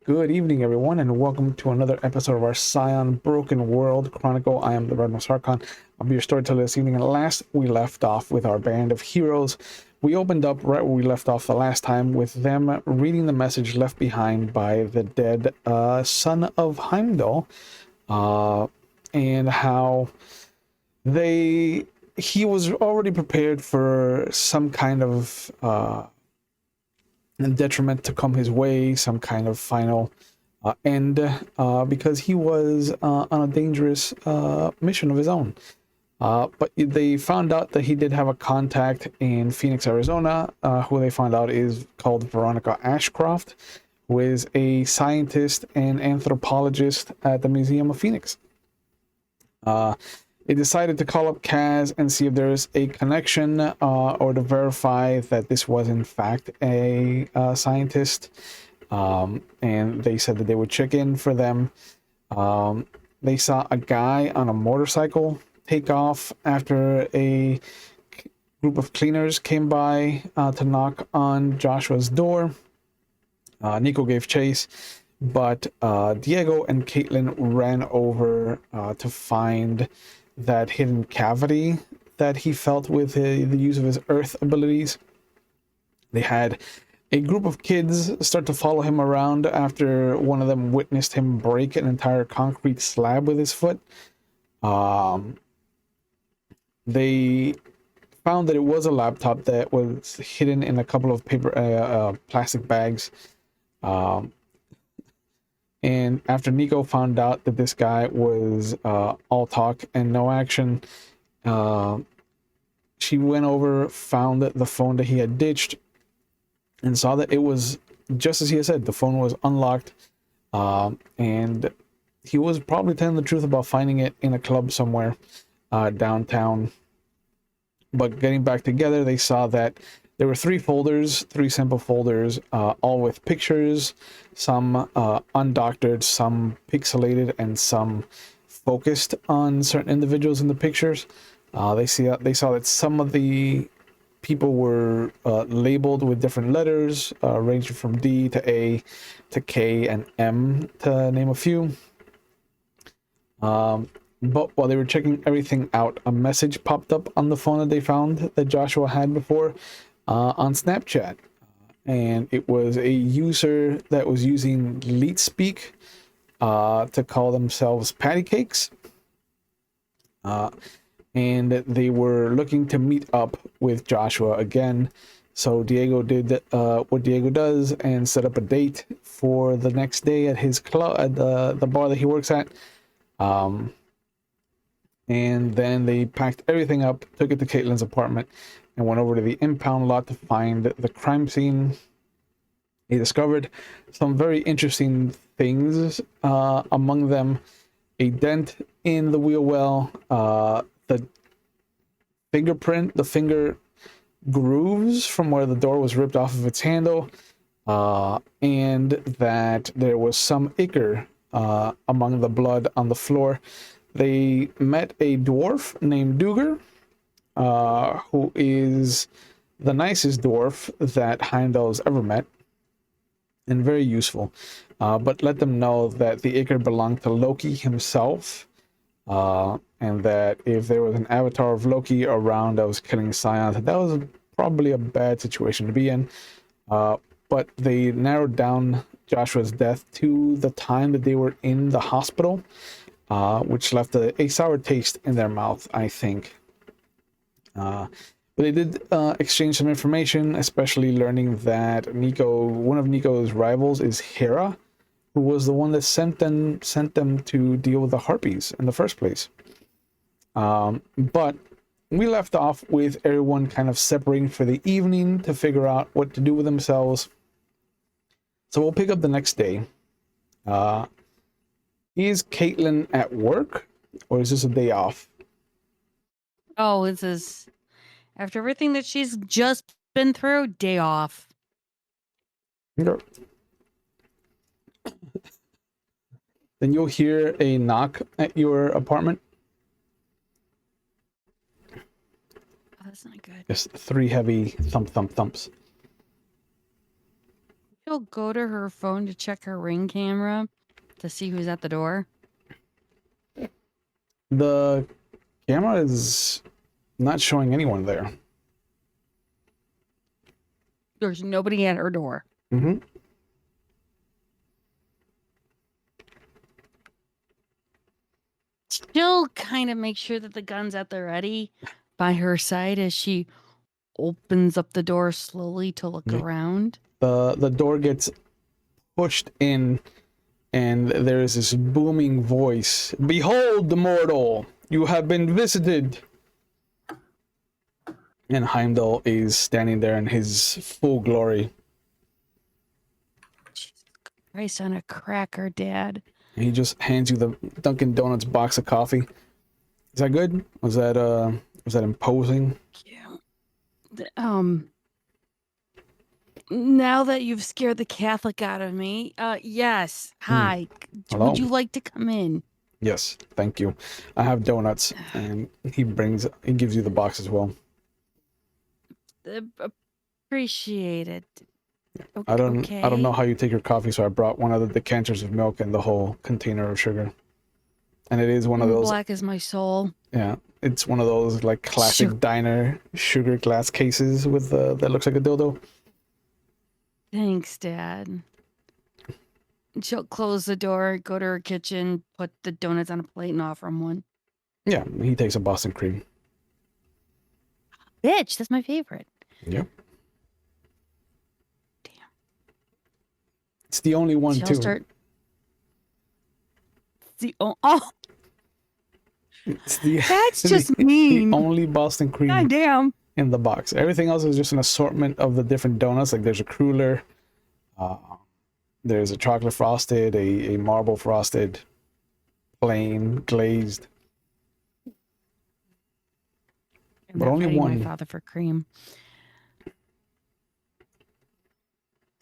Good evening, everyone, and welcome to another episode of our Scion Broken World Chronicle. I am the Red Archon. I'll be your storyteller this evening, and last we left off with our band of heroes. We opened up right where we left off the last time with them reading the message left behind by the dead son of Heimdall, and how he was already prepared for some kind of detriment to come his way, some kind of final end, because he was on a dangerous mission of his own. But they found out that he did have a contact in Phoenix, Arizona, who they found out is called Veronica Ashcroft, who is a scientist and anthropologist at the Museum of Phoenix. They decided to call up Kaz and see if there's a connection or to verify that this was in fact a scientist. And they said that they would check in for them. They saw a guy on a motorcycle take off after a group of cleaners came by to knock on Joshua's door. Nico gave chase, but Diego and Caitlin ran over to find that hidden cavity that he felt with the use of his earth abilities. They had a group of kids start to follow him around after one of them witnessed him break an entire concrete slab with his foot. They found that it was a laptop that was hidden in a couple of plastic bags. And after Nico found out that this guy was all talk and no action, she went over, found the phone that he had ditched, and saw that it was just as he had said. The phone was unlocked, and he was probably telling the truth about finding it in a club somewhere downtown. But getting back together, they saw that there were three simple folders, all with pictures, some undoctored, some pixelated, and some focused on certain individuals in the pictures. They saw that some of the people were labeled with different letters, ranging from D to A to K and M, to name a few. But while they were checking everything out, a message popped up on the phone that they found that Joshua had before on Snapchat. And it was a user that was using Leet Speak to call themselves Patty Cakes. And they were looking to meet up with Joshua again. So Diego did what Diego does and set up a date for the next day at his club, at the bar that he works at. And then they packed everything up, took it to Caitlin's apartment, and went over to the impound lot to find the crime scene. They discovered some very interesting things, among them a dent in the wheel well, the fingerprint, the finger grooves from where the door was ripped off of its handle, and that there was some ichor among the blood on the floor. They met a dwarf named Duger, who is the nicest dwarf that Heimdall's ever met, and very useful, but let them know that the ichor belonged to Loki himself, and that if there was an avatar of Loki around that was killing Scion, that was probably a bad situation to be in. But they narrowed down Joshua's death to the time that they were in the hospital, which left a sour taste in their mouth, I think. But they did exchange some information, especially learning that one of Nico's rivals is Hera, who was the one that sent them to deal with the Harpies in the first place. But we left off with everyone kind of separating for the evening to figure out what to do with themselves. So we'll pick up the next day. Is Caitlin at work, or is this a day off? Oh, this is after everything that she's just been through, day off. Okay. Then you'll hear a knock at your apartment. Oh, that's not good. Just 3 heavy thumps. I feel She'll go to her phone to check her Ring camera to see who's at the door. The camera is not showing anyone there. There's nobody at her door. Mm-hmm. She'll kind of make sure that the gun's at the ready by her side as she opens up the door slowly to look around. The door gets pushed in, and there is this booming voice. Behold, the mortal! You have been visited! And Heimdall is standing there in his full glory. Jesus Christ on a cracker, Dad. And he just hands you the Dunkin' Donuts box of coffee. Is that good? Was that imposing? Yeah. Now that you've scared the Catholic out of me, yes. Hi. Hello? Would you like to come in? Yes, thank you. I have donuts, and he gives you the box as well. Appreciate it. I don't know how you take your coffee, so I brought one of the decanters of milk and the whole container of sugar. And it is one of those. Black is my soul. Yeah, it's one of those like classic diner sugar glass cases with that looks like a dildo. Thanks, Dad. She'll close the door, go to her kitchen, put the donuts on a plate, and offer him one. Yeah, he takes a Boston cream. Bitch, that's my favorite. Yep. Damn. It's the only one too. It's the that's just mean. The only Boston cream. God damn. In the box. Everything else is just an assortment of the different donuts. Like there's a cruller, there's a chocolate frosted, a marble frosted, plain glazed. But only one. My father for cream.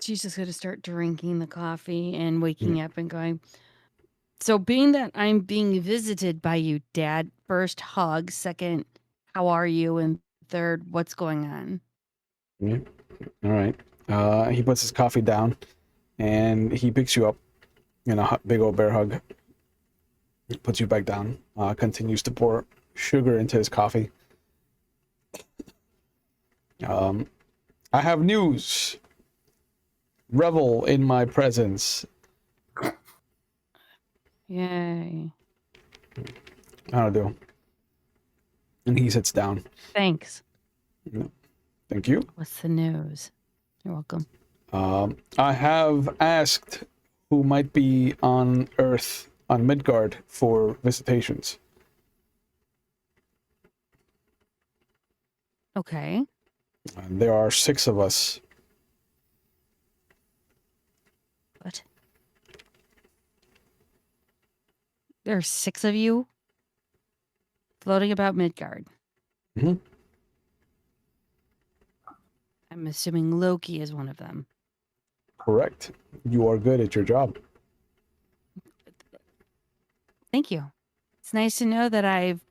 She's just going to start drinking the coffee and waking up and going. So being that I'm being visited by you, Dad, first hug, second, how are you? And third, what's going on? Yeah. All right. He puts his coffee down and he picks you up in a big old bear hug. He puts you back down, continues to pour sugar into his coffee. I have news. Revel in my presence. Yay. How'll do. And he sits down. Thanks. Thank you. What's the news? You're welcome. I have asked who might be on Earth, on Midgard, for visitations. Okay. There are 6 of us. What? There are 6 of you floating about Midgard. Mm-hmm. I'm assuming Loki is one of them. Correct. You are good at your job. Thank you. It's nice to know that I've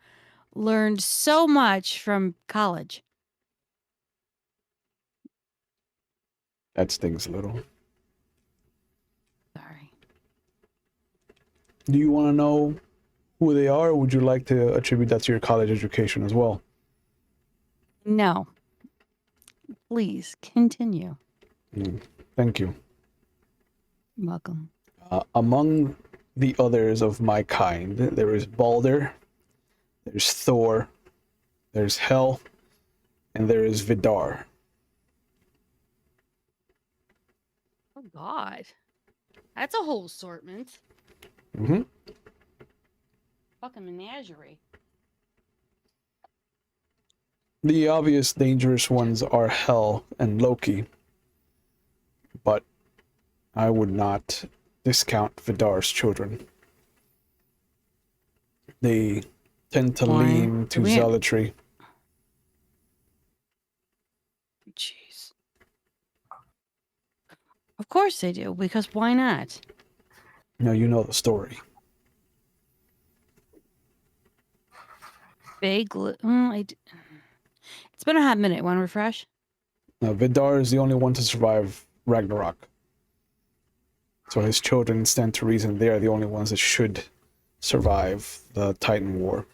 learned so much from college. That stings a little. Sorry. Do you want to know who they are, or would you like to attribute that to your college education as well? No. Please continue. Thank you. You're welcome. Among the others of my kind, there is Balder, there's Thor, there's Hel, and there is Vidar. Oh, God. That's a whole assortment. Mm-hmm. Fucking menagerie. The obvious dangerous ones are Hel and Loki, but I would not discount Vidar's children. They tend to lean to zealotry. Jeez. Of course they do, because why not? Now you know the story. Vaguely. It's been a hot minute. Want to refresh? Now Vidar is the only one to survive Ragnarok. So his children stand to reason they are the only ones that should survive the Titan War.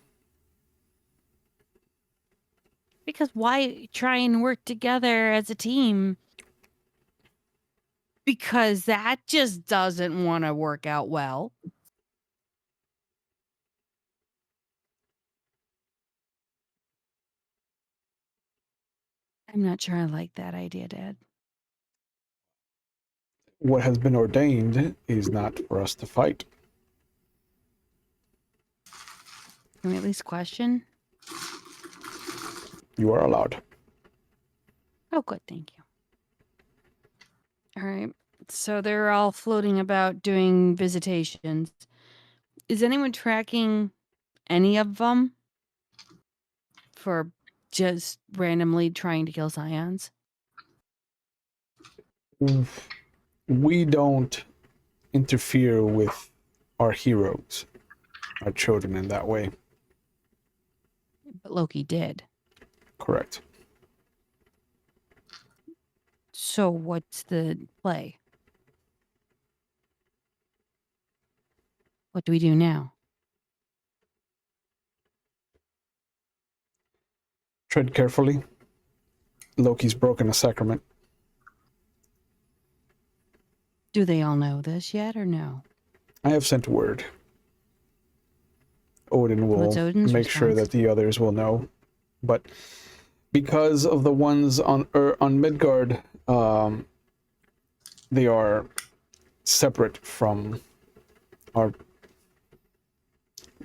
Because why try and work together as a team? Because that just doesn't want to work out well. I'm not sure I like that idea, Dad. What has been ordained is not for us to fight. Can we at least question? You are allowed. Oh, good. Thank you. All right. So they're all floating about doing visitations. Is anyone tracking any of them for just randomly trying to kill Scions? We don't interfere with our heroes, our children, in that way. But Loki did. Correct. So what's the play? What do we do now? Tread carefully. Loki's broken a sacrament. Do they all know this yet or no? I have sent word. Odin will What's Odin's make sure response? that the others will know. But because of the ones on Midgard, they are separate from our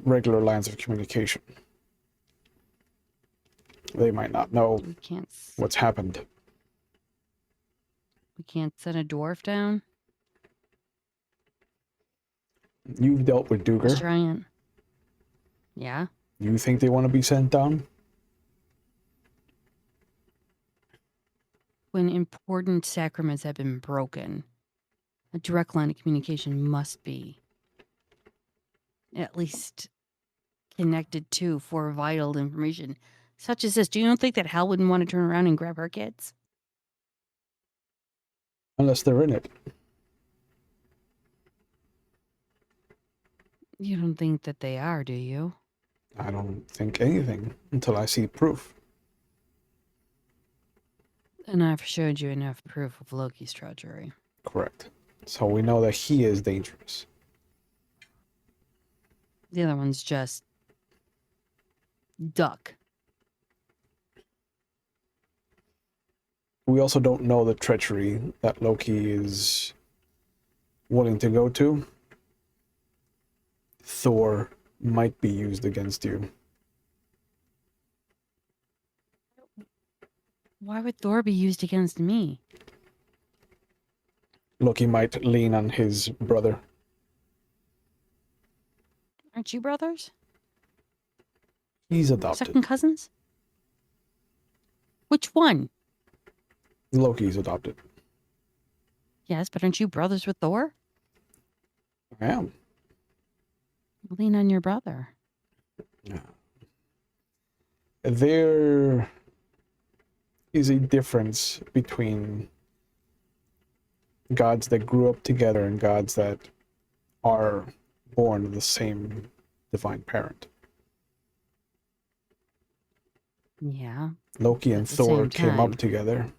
regular lines of communication. They might not know We can't what's happened. send a dwarf down? You've dealt with A Duger. giant. Yeah? You think they want to be sent down? When important sacraments have been broken, a direct line of communication must be at least connected to for vital information such as this. Do you don't think that Hal wouldn't want to turn around and grab her kids? Unless they're in it. You don't think that they are, do you? I don't think anything until I see proof. And I've showed you enough proof of Loki's treachery. Correct. So we know that he is dangerous. The other one's just duck. We also don't know the treachery that Loki is willing to go to. Thor might be used against you. Why would Thor be used against me? Loki might lean on his brother. Aren't you brothers? He's adopted. Second cousins? Which one? Loki's adopted. Yes, but aren't you brothers with Thor? I am. Lean on your brother. Yeah. There is a difference between gods that grew up together and gods that are born of the same divine parent. Yeah. Loki At and the Thor same came time. up together.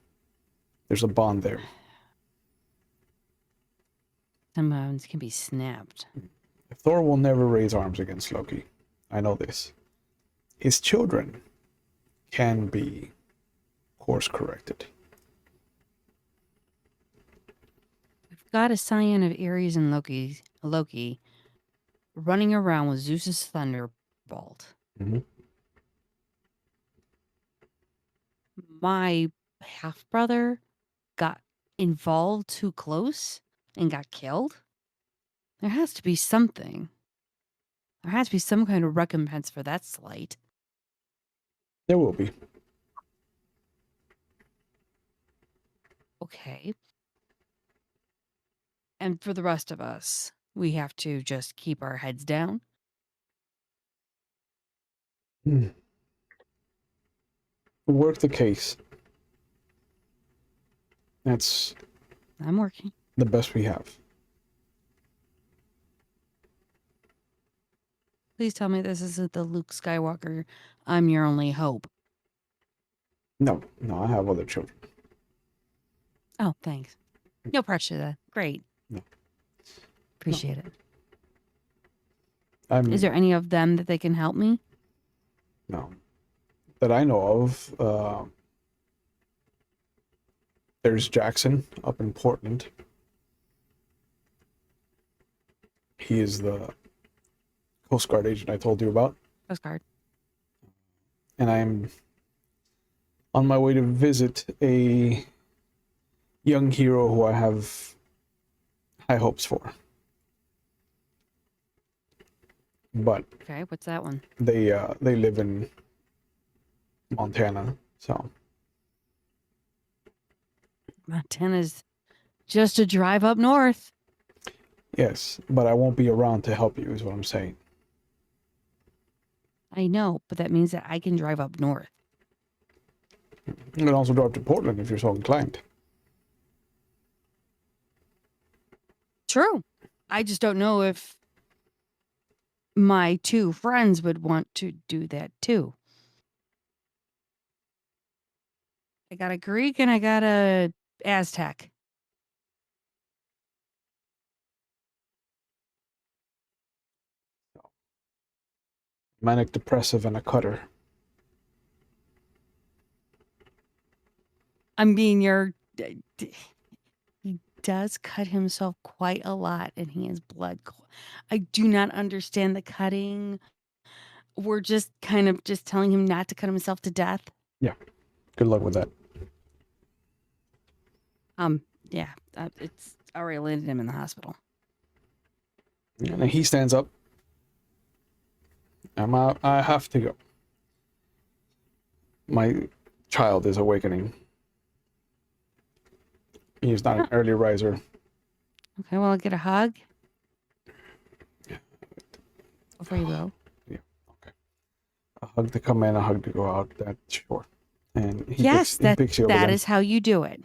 There's a bond there. Some bones can be snapped. Thor will never raise arms against Loki. I know this. His children can be course corrected. We've got a Scion of Ares and Loki running around with Zeus's thunderbolt. Mhm. My half brother got involved too close and got killed. There has to be something. There has to be some kind of recompense for that slight. There will be. Okay. And for the rest of us, we have to just keep our heads down. Work the case. That's I'm working. the best we have. Please tell me this isn't the Luke Skywalker, I'm your only hope. No, I have other children. Oh, thanks. No pressure then. Great. No. Appreciate it. I'm Is there any of them that they can help me? no that I know of. There's Jackson up in Portland. He is the Coast Guard agent I told you about. Coast Guard. And I'm on my way to visit a young hero who I have high hopes for. But Okay, what's that one? they live in Montana, so Montana's just a drive up north. yes, but I won't be around to help you, is what I'm saying. I know, but that means that I can drive up north. You can also drive to Portland if you're so inclined. True. I just don't know if my two friends would want to do that too. I got a Greek and I got a Aztec. Manic depressive and a cutter. I mean, he does cut himself quite a lot and he has blood. I do not understand the cutting. We're just kind of just telling him not to cut himself to death. Yeah. Good luck with that. Yeah, it's already landed him in the hospital. And he stands up. I'm out. I have to go. My child is awakening. He's not an early riser. Okay, well, I'll get a hug Yeah. before you go. Yeah. Okay. A hug to come in, a hug to go out. That's sure. And he Yes, picks you up that again. is how you do it.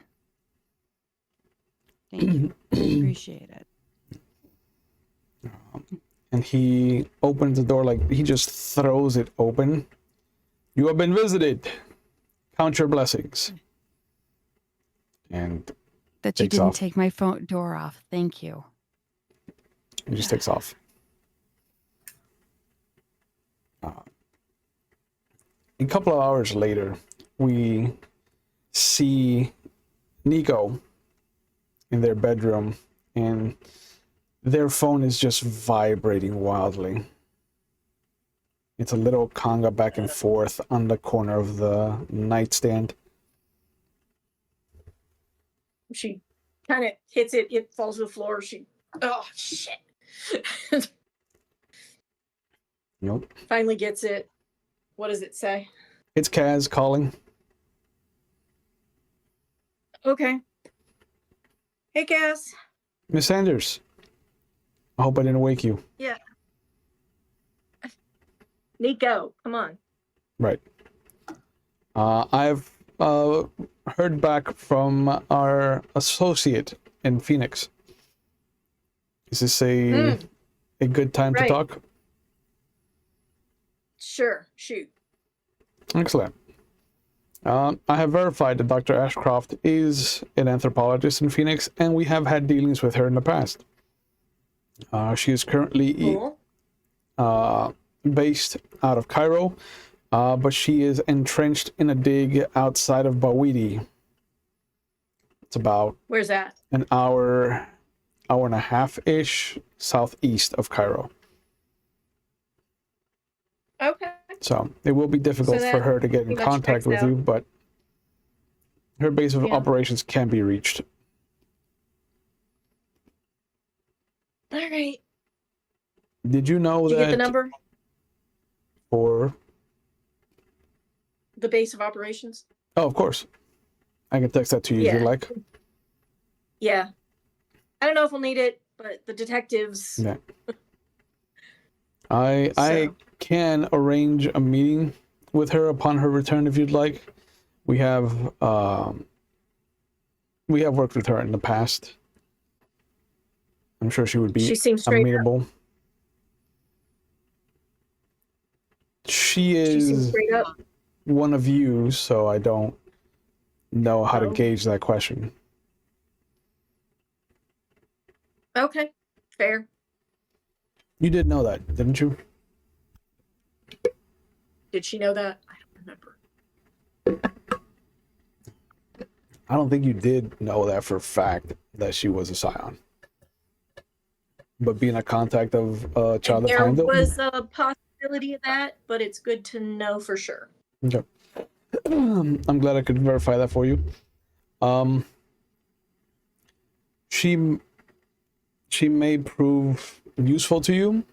Thank you. Appreciate it. And he opens the door like he just throws it open. You have been visited. Count your blessings. And That you takes didn't off. take my phone door off. Thank you. he just takes off. A couple of hours later, we see Nico in their bedroom, and their phone is just vibrating wildly. It's a little conga back and forth on the corner of the nightstand. She kind of hits it. It falls to the floor. Oh, shit. Nope. Finally gets it. What does it say? It's Kaz calling. Okay. Hey, Cass. Miss Sanders. I hope I didn't wake you. Yeah. Nico, come on. Right. I've heard back from our associate in Phoenix. Is this a good time to talk? Sure. Shoot. Excellent. I have verified that Dr. Ashcroft is an anthropologist in Phoenix, and we have had dealings with her in the past. She is currently based out of Cairo, but she is entrenched in a dig outside of Bawidi. It's about Where's that? an hour and a half-ish southeast of Cairo. Okay. So it will be difficult for her to get in contact with you, but her base of operations can be reached. All right. Did you know Did you that get the number? For the base of operations? Oh, of course. I can text that to you if you like. Yeah. I don't know if we'll need it, but the detectives. Yeah. I can arrange a meeting with her upon her return if you'd like. We have worked with her in the past. I'm sure she would be She seems straight amenable. She She seems is straight up. one of you, so I don't know how to Oh. gauge that question. Okay, fair. You did know that, didn't you? Did she know that? I don't remember. I don't think you did know that for a fact that she was a Scion. But being a contact of Child of There Heimdall. was a possibility of that, but it's good to know for sure. Okay. I'm glad I could verify that for you. She may prove useful to you.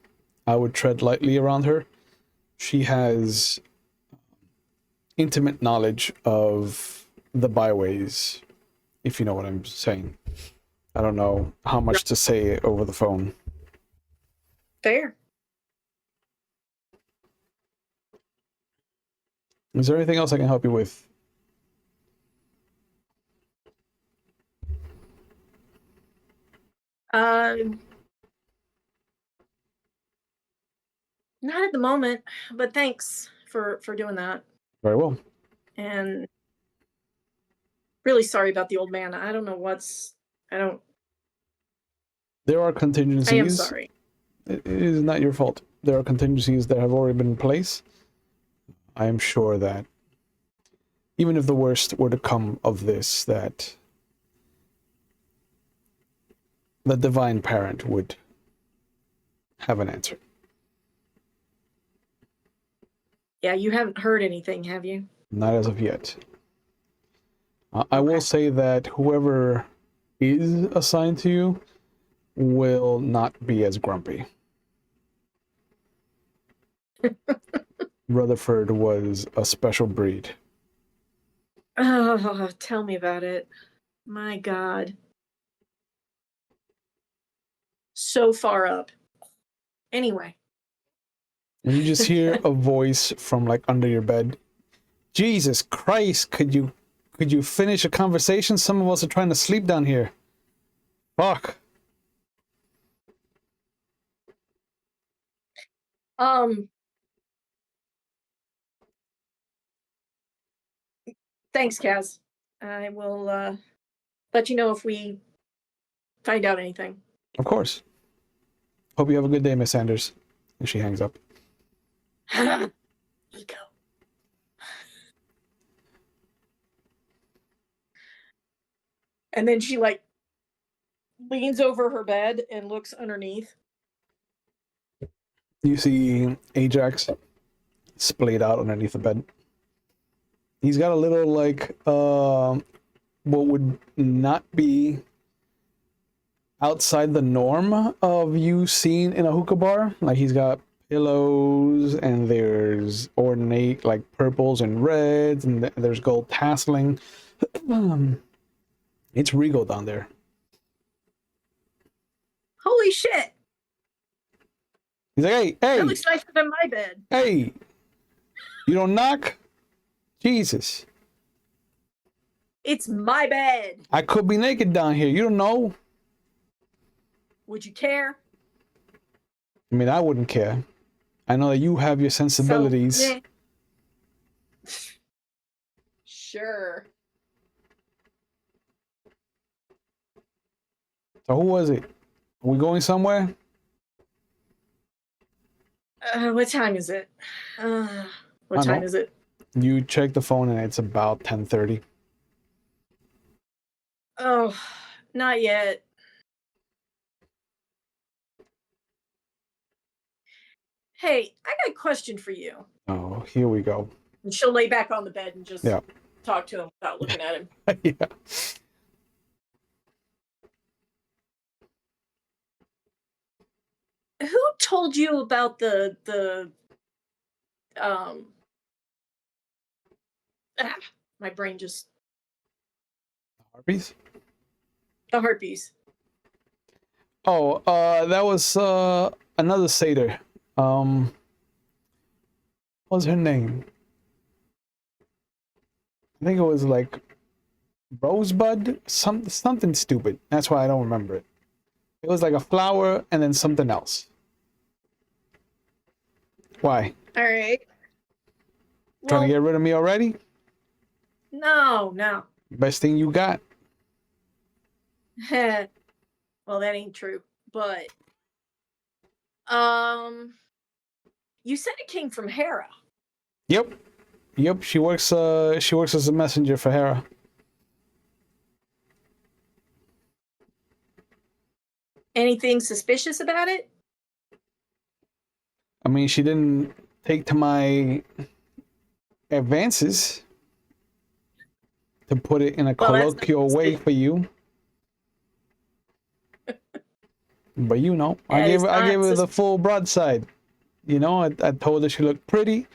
I would tread lightly around her. She has intimate knowledge of the byways, if you know what I'm saying. I don't know how much to say over the phone. Fair. Is there anything else I can help you with? Not at the moment, but thanks for doing that. Very well. And really sorry about the old man. I don't know There are I contingencies. am sorry. It is not your fault. There are contingencies that have already been in place. I am sure that even if the worst were to come of this, that the divine parent would have an answer. Yeah, you haven't heard anything, have you? Not as of yet. I will Okay. say that whoever is assigned to you will not be as grumpy. Rutherford was a special breed. Oh, tell me about it. My God. So far up. Anyway. And you just hear a voice from like under your bed. Jesus Christ, could you finish a conversation? Some of us are trying to sleep down here. Fuck. Thanks, Kaz. I will let you know if we find out anything. Of course. Hope you have a good day, Miss Sanders. And she hangs up. Ego. And then she like leans over her bed and looks underneath. You see Ajax splayed out underneath the bed. He's got a little like what would not be outside the norm of you seeing in a hookah bar. Like he's got pillows and there's ornate like purples and reds and there's gold tasseling. It's regal down there. Holy shit! He's like, hey, That looks nicer than my bed. hey, you don't knock? Jesus. It's my bed. I could be naked down here. You don't know. Would you care? I mean, I wouldn't care. I know that you have your sensibilities. So, yeah. Sure. So who was it? Are we going somewhere? What time is it? I What time know. is it? You check the phone and it's about 10:30. Oh, not yet. Hey, I got a question for you. Oh, here we go. And she'll lay back on the bed and just Yeah. talk to him without looking at him. Yeah. Who told you about my brain just Harpies? the harpies. Oh, that was another satyr. What was her name? I think it was like Rosebud, something stupid. That's why I don't remember it. It was like a flower and then something else. Why? All right. Trying to Well, get rid of me already? no. Best thing you got? Well, that ain't true. But you said it came from Hera. Yep. Yep. She works as a messenger for Hera. Anything suspicious about it? I mean, she didn't take to my advances, to put it in a Well, that's colloquial way for you. But you know, I that is gave not her the full broadside. You know, I told her she looked pretty.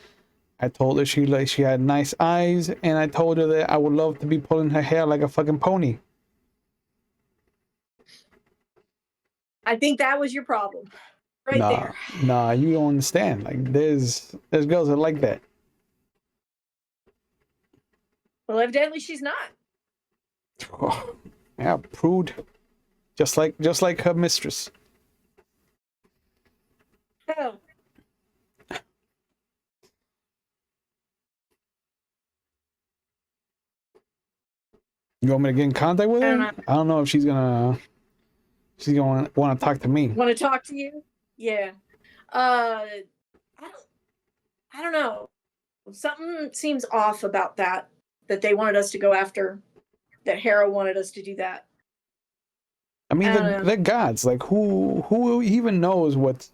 I told her she had nice eyes, and I told her that I would love to be pulling her hair like a fucking pony. I think that was your problem. Right there. Nah, you don't understand. Like there's girls that like that. Well, evidently she's not. Oh, yeah, prude. Just like her mistress. Oh. You want me to get in contact with I her? don't know. I don't know if she's gonna want to talk to me. Want to talk to you? Yeah. I don't know. Something seems off about that they wanted us to go after, that Hera wanted us to do that. I mean, I don't know. they're gods. Like who even knows what's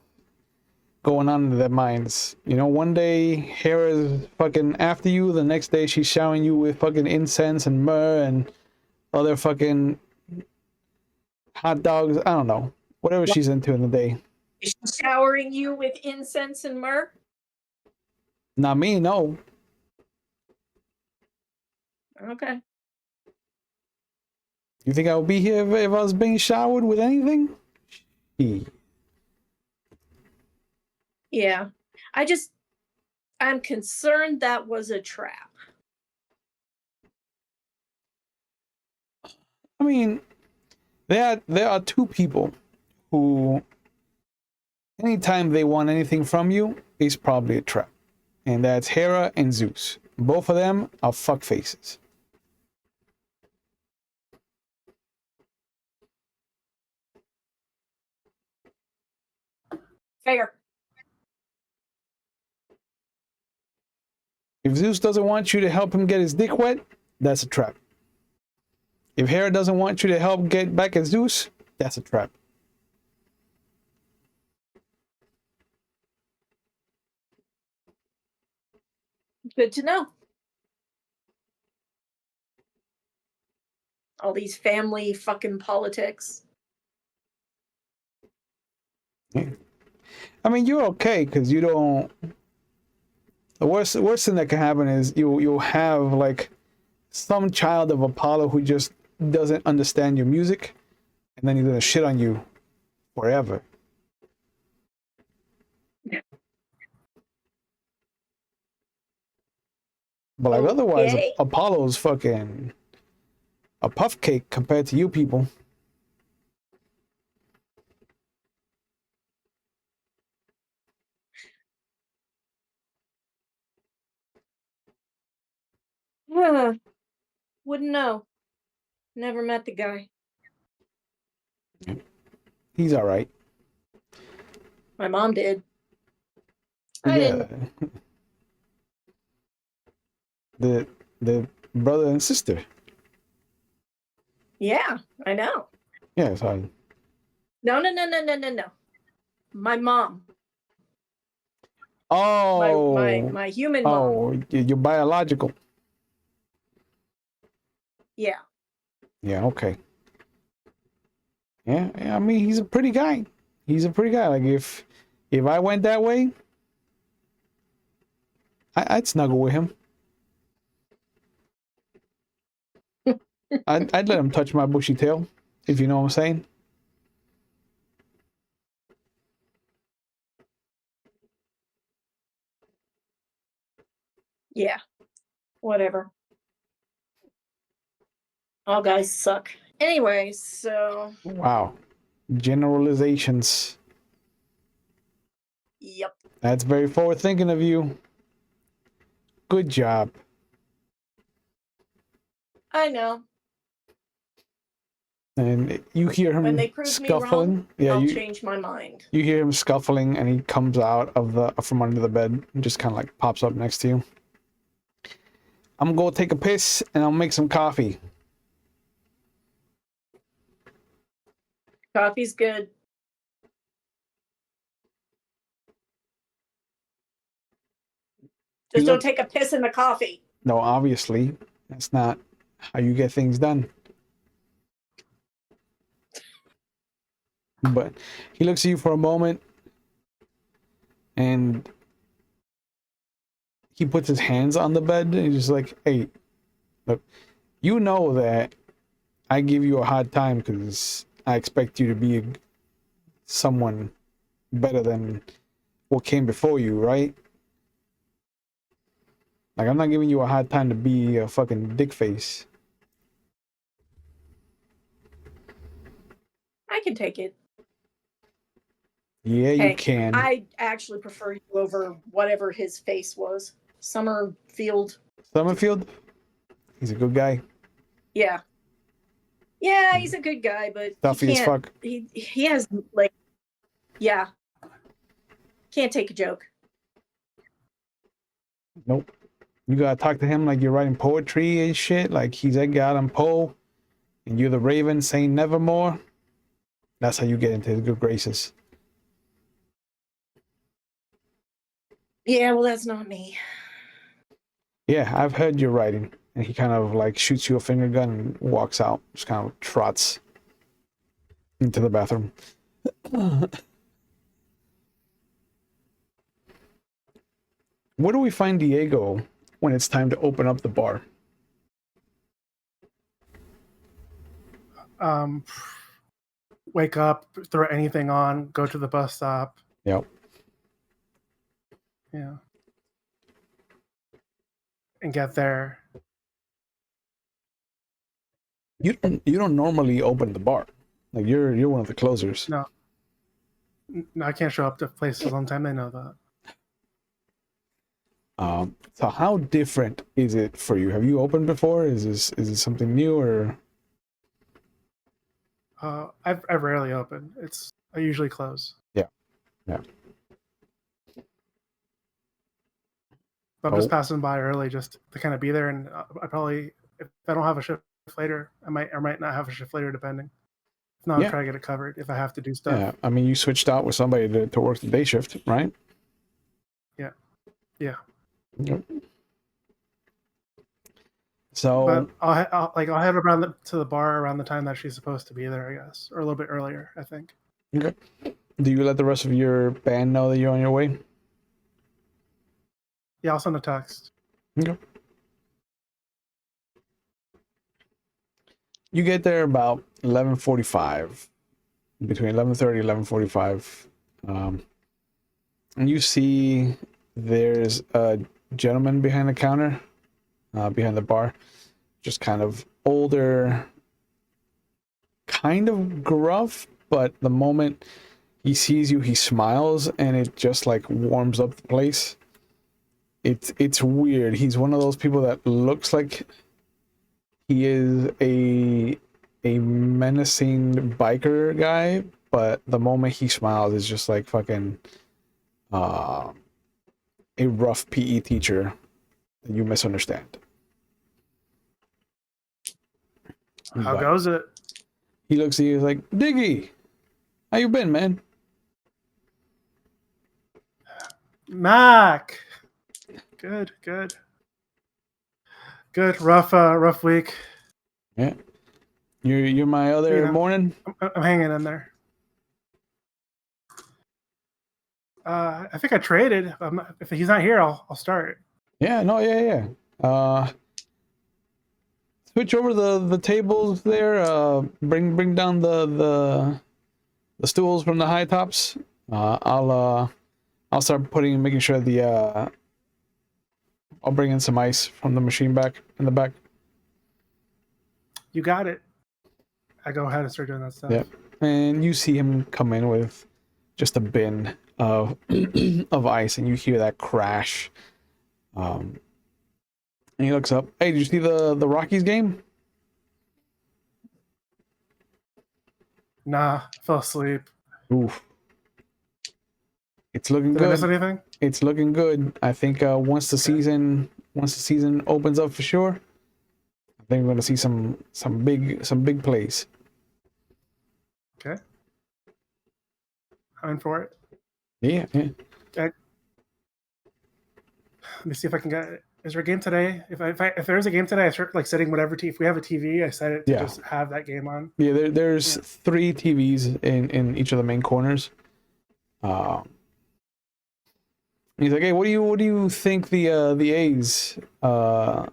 going on in their minds? You know, one day Hera's fucking after you, the next day she's showering you with fucking incense and myrrh and other fucking hot dogs. I don't know. Whatever she's into in the day. Is she showering you with incense and myrrh? Not me, no. Okay. You think I would be here if I was being showered with anything? Yeah. I'm concerned that was a trap. I mean, there are two people who, anytime they want anything from you, is probably a trap. And that's Hera and Zeus. Both of them are fuckfaces. Fair. If Zeus doesn't want you to help him get his dick wet, that's a trap. If Hera doesn't want you to help get back at Zeus, that's a trap. Good to know. All these family fucking politics. I mean, you're okay because you don't. The worst thing that can happen is you'll have like some child of Apollo who just doesn't understand your music, and then he's gonna shit on you forever. But like otherwise, Okay. Apollo's fucking a puff cake compared to you people. Wouldn't know. Never met the guy. He's all right. My mom did. I Yeah. didn't. The brother and sister. Yeah, I know. Yeah, sorry. No. My mom. Oh, My human mom. oh, you're biological. Yeah. Yeah, okay. Yeah, I mean, he's a pretty guy. He's a pretty guy. Like if I went that way, I'd snuggle with him. I'd let him touch my bushy tail, if you know what I'm saying. Yeah. Whatever. All guys suck. Anyway, so Wow. Generalizations. yep. That's very forward thinking of you. Good job. I know. And you hear him When they prove me wrong, scuffling. Yeah, I'll you change my mind. you hear him scuffling, and he comes out of from under the bed and just kind of like pops up next to you. I'm gonna go take a piss, and I'll make some coffee. Coffee's good. Just don't take a piss in the coffee. No, obviously, that's not how you get things done. But he looks at you for a moment, and he puts his hands on the bed, and he's just like, "Hey, look, you know that I give you a hard time because I expect you to be someone better than what came before you, right? Like, I'm not giving you a hard time to be a fucking dick face." I can take it. Yeah, you can. I actually prefer you over whatever his face was. Summerfield. He's a good guy. Yeah. Yeah, he's a good guy, but Stuffy as fuck. He has like, yeah. Can't take a joke. Nope. You gotta talk to him like you're writing poetry and shit. Like he's Edgar Allan Poe, and you're the Raven saying nevermore. That's how you get into his good graces. Yeah, well, that's not me. Yeah, I've heard your writing. And he kind of like shoots you a finger gun and walks out. Just kind of trots into the bathroom. Where do we find Diego when it's time to open up the bar? Wake up, throw anything on, go to the bus stop. Yep. Yeah. And get there. You don't normally open the bar. Like you're one of the closers. No, I can't show up to places on time. I know that. So how different is it for you? Have you opened before? Is it something new or? I rarely open. I usually close. Yeah. I'm just passing by early just to kind of be there, and I probably, if I don't have a shift later, I might not have a shift later depending. If not, I'll try to get it covered if I have to do stuff. Yeah, I mean, you switched out with somebody to work the day shift, right? Yeah. Yep. So, but I'll head around to the bar around the time that she's supposed to be there, I guess, or a little bit earlier, I think. Okay. Do you let the rest of your band know that you're on your way? Yeah, I'll send a text. Okay. You get there about 11:45, between 11:30 and 11:45, and you see there's a gentleman behind the counter, behind the bar, just kind of older, kind of gruff, but the moment he sees you, he smiles, and it just like warms up the place. It's weird. He's one of those people that looks like he is a menacing biker guy, but the moment he smiles is just like fucking a rough PE teacher that you misunderstand. How goes it? He looks at you like, Diggy, how you been, man? Mac. Good. Rough week. Yeah. You're my other morning? I'm hanging in there. I think I traded. If he's not here, I'll start. Yeah, no, yeah. Switch over the tables there. Bring down the stools from the high tops. I'll start making sure I'll bring in some ice from the machine back in the back. You got it. I go ahead and start doing that stuff. Yeah, and you see him come in with just a bin of of ice, and you hear that crash. And he looks up. Hey, did you see the Rockies game? Nah, fell asleep. Oof. It's looking Did I miss good. anything? It's looking good. I think once the season opens up for sure, I think we're gonna see some big plays. Okay. I'm in for it. Yeah, yeah. Let me see if I can get it. Is there a game today? If there's a game today, I start like setting whatever if we have a TV, I set it to just have that game on. Yeah, there's 3 TVs in each of the main corners. He's like, hey, what do you think the A's what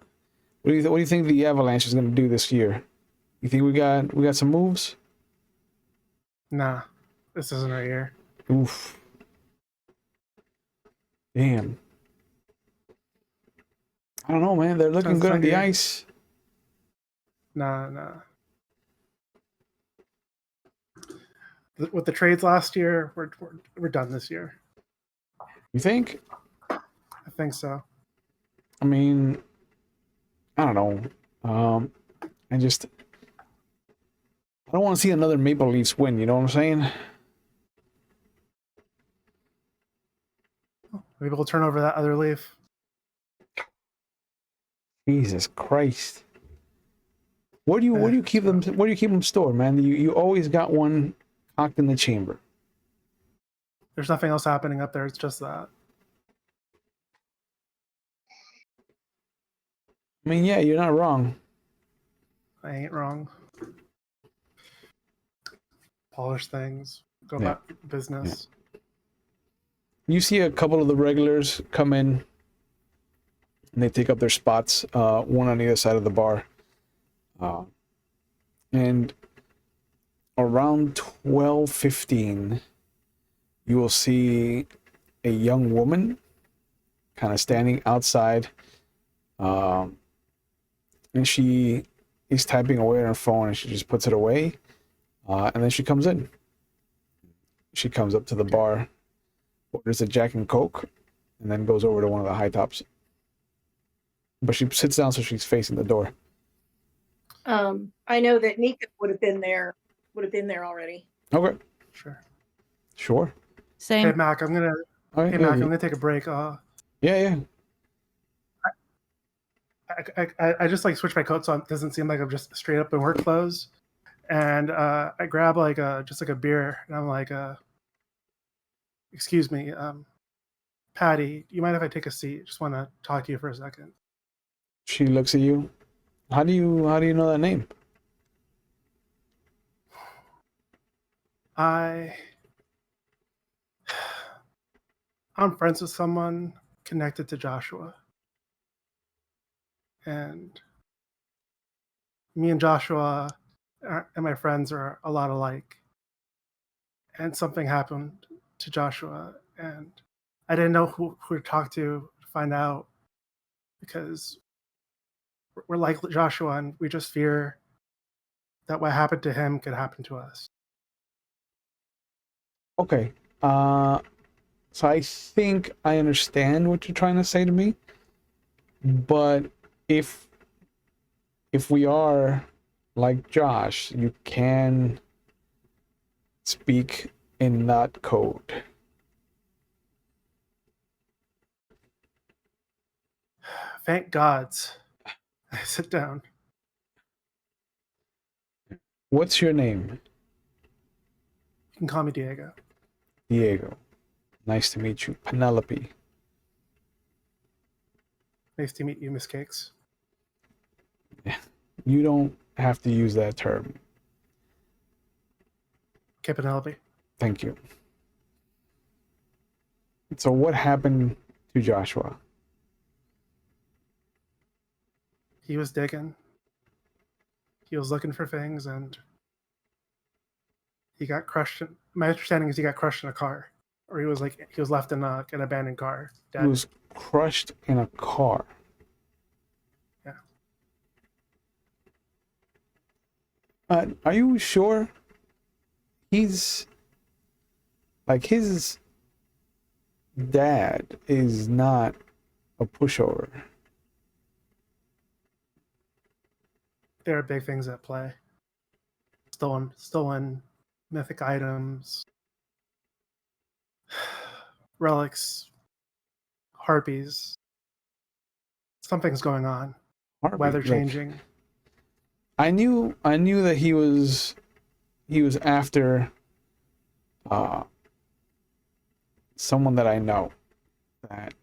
do you think the Avalanche is gonna do this year? You think we got some moves? Nah, this isn't our year. Oof. Damn. I don't know, man. They're looking good on the ice. Nah. With the trades last year, we're done this year. You think? I think so. I mean, I don't know. I don't want to see another Maple Leafs win. You know what I'm saying? Maybe we'll turn over that other leaf. Jesus Christ! Where do you keep them? Where do you keep them stored, man? You always got one cocked in the chamber. There's nothing else happening up there. It's just that. I mean, yeah, you're not wrong. I ain't wrong. Polish things. Go about business. Yeah. You see a couple of the regulars come in, and they take up their spots, one on either side of the bar. And around 12:15, you will see a young woman kind of standing outside, and she is typing away on her phone, and she just puts it away, and then she comes in. She comes up to the bar, orders a Jack and Coke, and then goes over to one of the high tops. But she sits down so she's facing the door. I know that Nika would have been there already. Okay. Sure. Same. Hey Mac, I'm gonna take a break. Yeah. I just like switch my coat so it doesn't seem like I'm just straight up in work clothes. And I grab like just like a beer, and I'm like, excuse me, Patty, do you mind if I take a seat? Just want to talk to you for a second. She looks at you. How do you know that name? I'm friends with someone connected to Joshua. And me and Joshua and my friends are a lot alike. And something happened to Joshua, and I didn't know who to talk to find out, because we're like Joshua, and we just fear that what happened to him could happen to us. Okay. So I think I understand what you're trying to say to me. But if we are like Josh, you can speak in that code. Thank gods. I sit down. What's your name? You can call me Diego. Diego. Nice to meet you. Penelope. Nice to meet you, Miss Cakes. You don't have to use that term. Okay, Penelope. Thank you. So what happened to Joshua? He was digging. He was looking for things, and he got crushed. My understanding is he got crushed in a car, or he was left in an abandoned car. Dead. He was crushed in a car. Yeah. Are you sure? He's like, his dad is not a pushover. there are big things at play. Stolen mythic items, relics, harpies. Something's going on. Harvey, Weather like, changing. I knew that he was after someone that I know that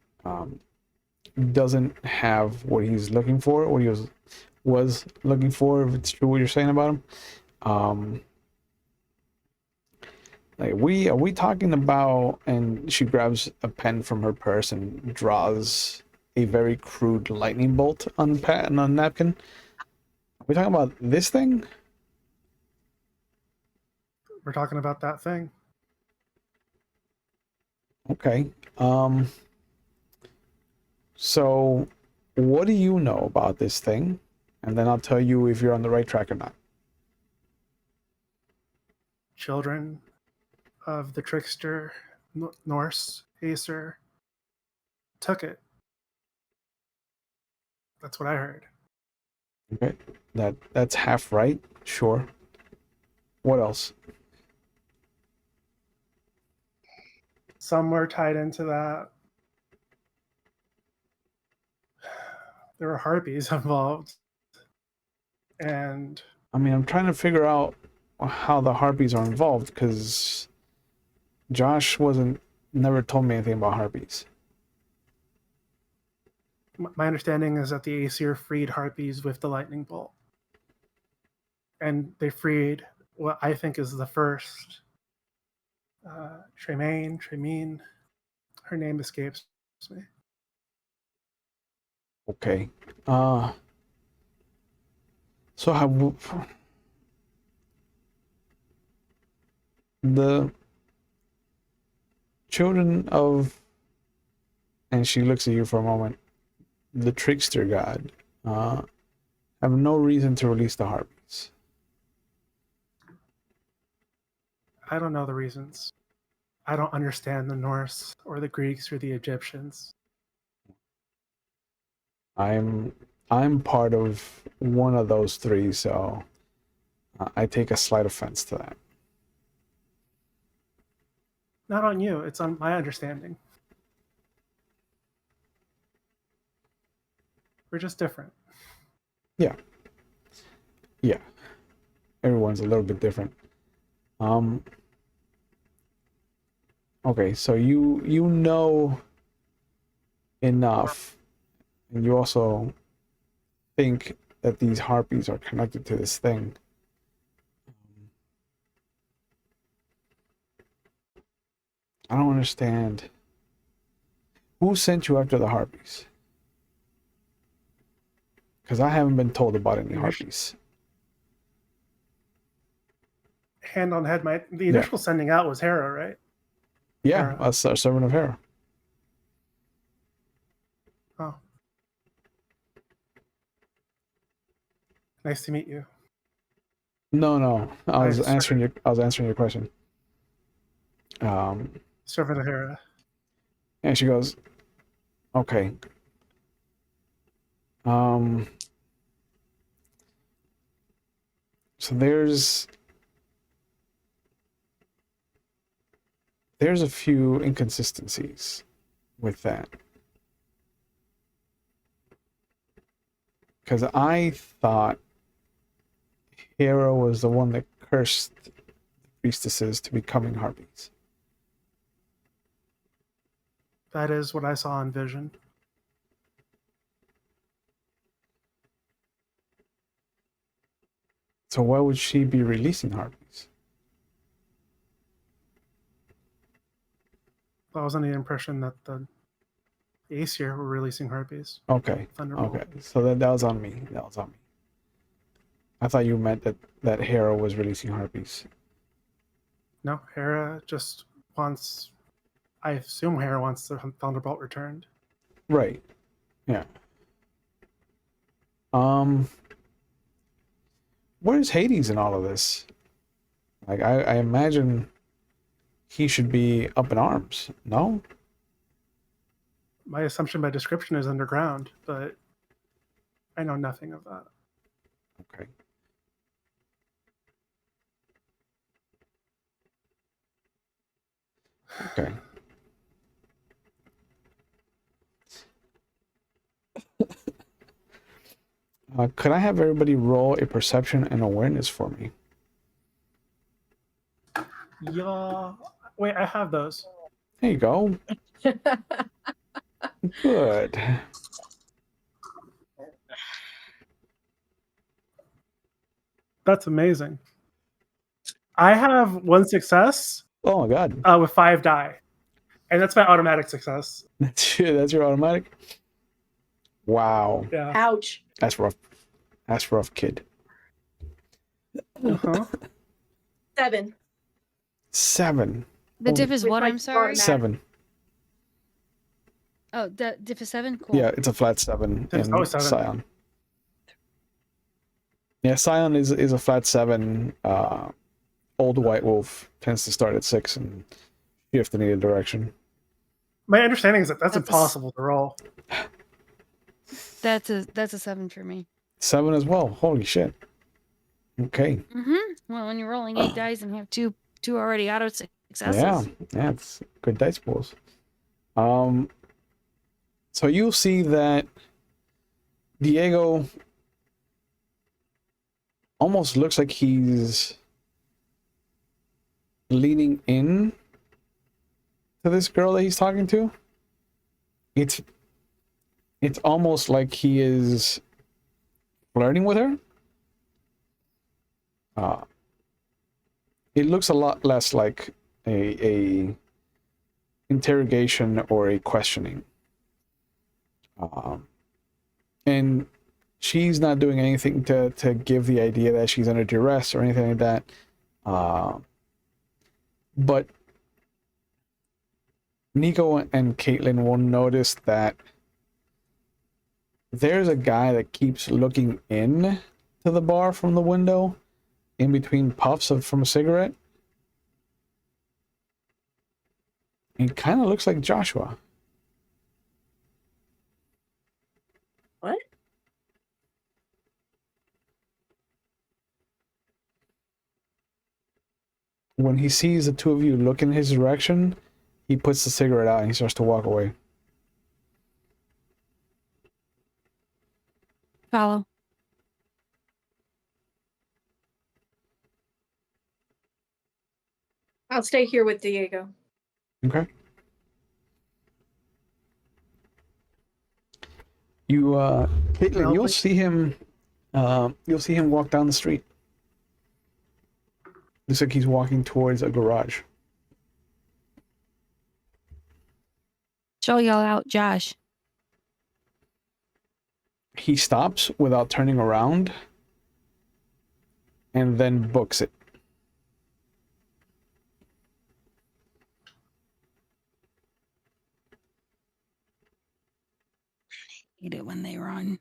doesn't have what he's looking for, what he was looking for, if it's true what you're saying about him. Like, are we talking about, and she grabs a pen from her purse and draws a very crude lightning bolt on a napkin. Are we talking about this thing? We're talking about that thing. Okay. So what do you know about this thing? And then I'll tell you if you're on the right track or not. Children of the trickster Norse Aesir took it. That's what I heard. Okay. That's half right. Sure. What else? Some were tied into that. There were harpies involved. And I mean, I'm trying to figure out how the harpies are involved, because Josh never told me anything about harpies. my understanding is that the Aesir freed harpies with the lightning bolt. And they freed what I think is the first Tremaine. Her name escapes me. Okay. So have the children of, and she looks at you for a moment, the trickster god, have no reason to release the harpies. I don't know the reasons. I don't understand the Norse or the Greeks or the Egyptians. I'm part of one of those three, so I take a slight offense to that. Not on you, it's on my understanding. We're just different. Yeah. Everyone's a little bit different. Okay, so you know enough, and you also think that these harpies are connected to this thing. I don't understand. Who sent you after the harpies? Because I haven't been told about any harpies. Hand on head, the initial sending out was Hera, right? Yeah, a servant of Hera. Oh. Nice to meet you. No. I was answering your question. Servant of Hera. And she goes, okay. So there's a few inconsistencies with that. Because I thought Hera was the one that cursed the priestesses to becoming harpies. That is what I saw in vision. So why would she be releasing harpies? I was under the impression that the Aesir were releasing harpies. Okay. Thunderbolt. Okay. So that was on me. I thought you meant that Hera was releasing harpies. No, Hera just wants. I assume Hera wants the Thunderbolt returned. Right. Yeah. Where's Hades in all of this? Like, I imagine he should be up in arms, no? My assumption by description is underground, but I know nothing of that. Okay. Okay. Could I have everybody roll a perception and awareness for me? Yeah. Wait, I have those. There you go. Good. That's amazing. I have one success Oh my god. with 5 die, and that's my automatic success. That's your automatic? Wow. Yeah. Ouch. That's rough. That's rough, kid. Uh-huh. 7. 7. The Oh, diff is With what? my I'm sorry. automatic. 7. Oh, the diff is 7. Cool. Yeah, it's a flat 7 It's in always 7. Scion. Yeah, Scion is a flat 7. Old White Wolf tends to start at 6 and shift in either direction. My understanding is that that's That's a impossible to roll. That's a 7 for me. 7 as well. Holy shit. Okay. Well, when you're rolling 8 dice and have two already auto successes. Yeah, it's good dice pools. So you'll see that Diego almost looks like he's leaning in to this girl that he's talking to. It's almost like he is flirting with her. It looks a lot less like a interrogation or a questioning. And she's not doing anything to give the idea that she's under duress or anything like that. But Nico and Caitlin will notice that there's a guy that keeps looking in to the bar from the window in between puffs from a cigarette. He kind of looks like Joshua. What? When he sees the two of you look in his direction, he puts the cigarette out and he starts to walk away. Follow. I'll stay here with Diego. Okay. You, Caitlin, you'll see him. You'll see him walk down the street. Looks like he's walking towards a garage. Show y'all out, Josh. He stops without turning around and then books it. Hate it when they run.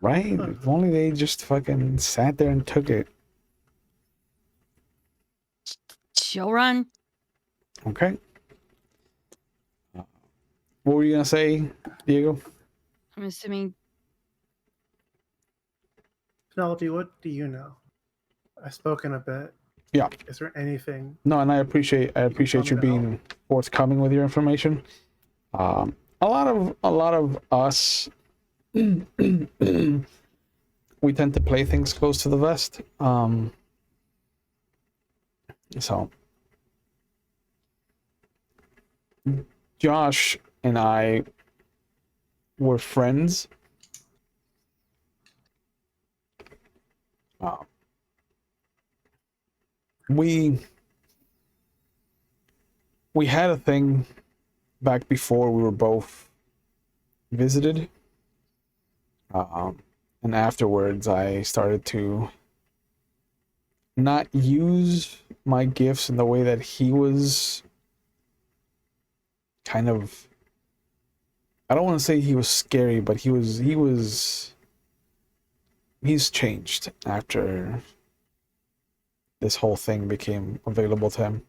Right? If only they just fucking sat there and took it. She'll run. Okay. What were you gonna say, Diego? I'm assuming. Penelope, what do you know? I've spoken a bit. Yeah. Is there anything? No, and I appreciate you being forthcoming with your information. A lot of us we tend to play things close to the vest. So Josh and I were friends. We had a thing back before we were both visited. And afterwards, I started to not use my gifts in the way that he was kind of. I don't want to say he was scary, but he's changed after this whole thing became available to him.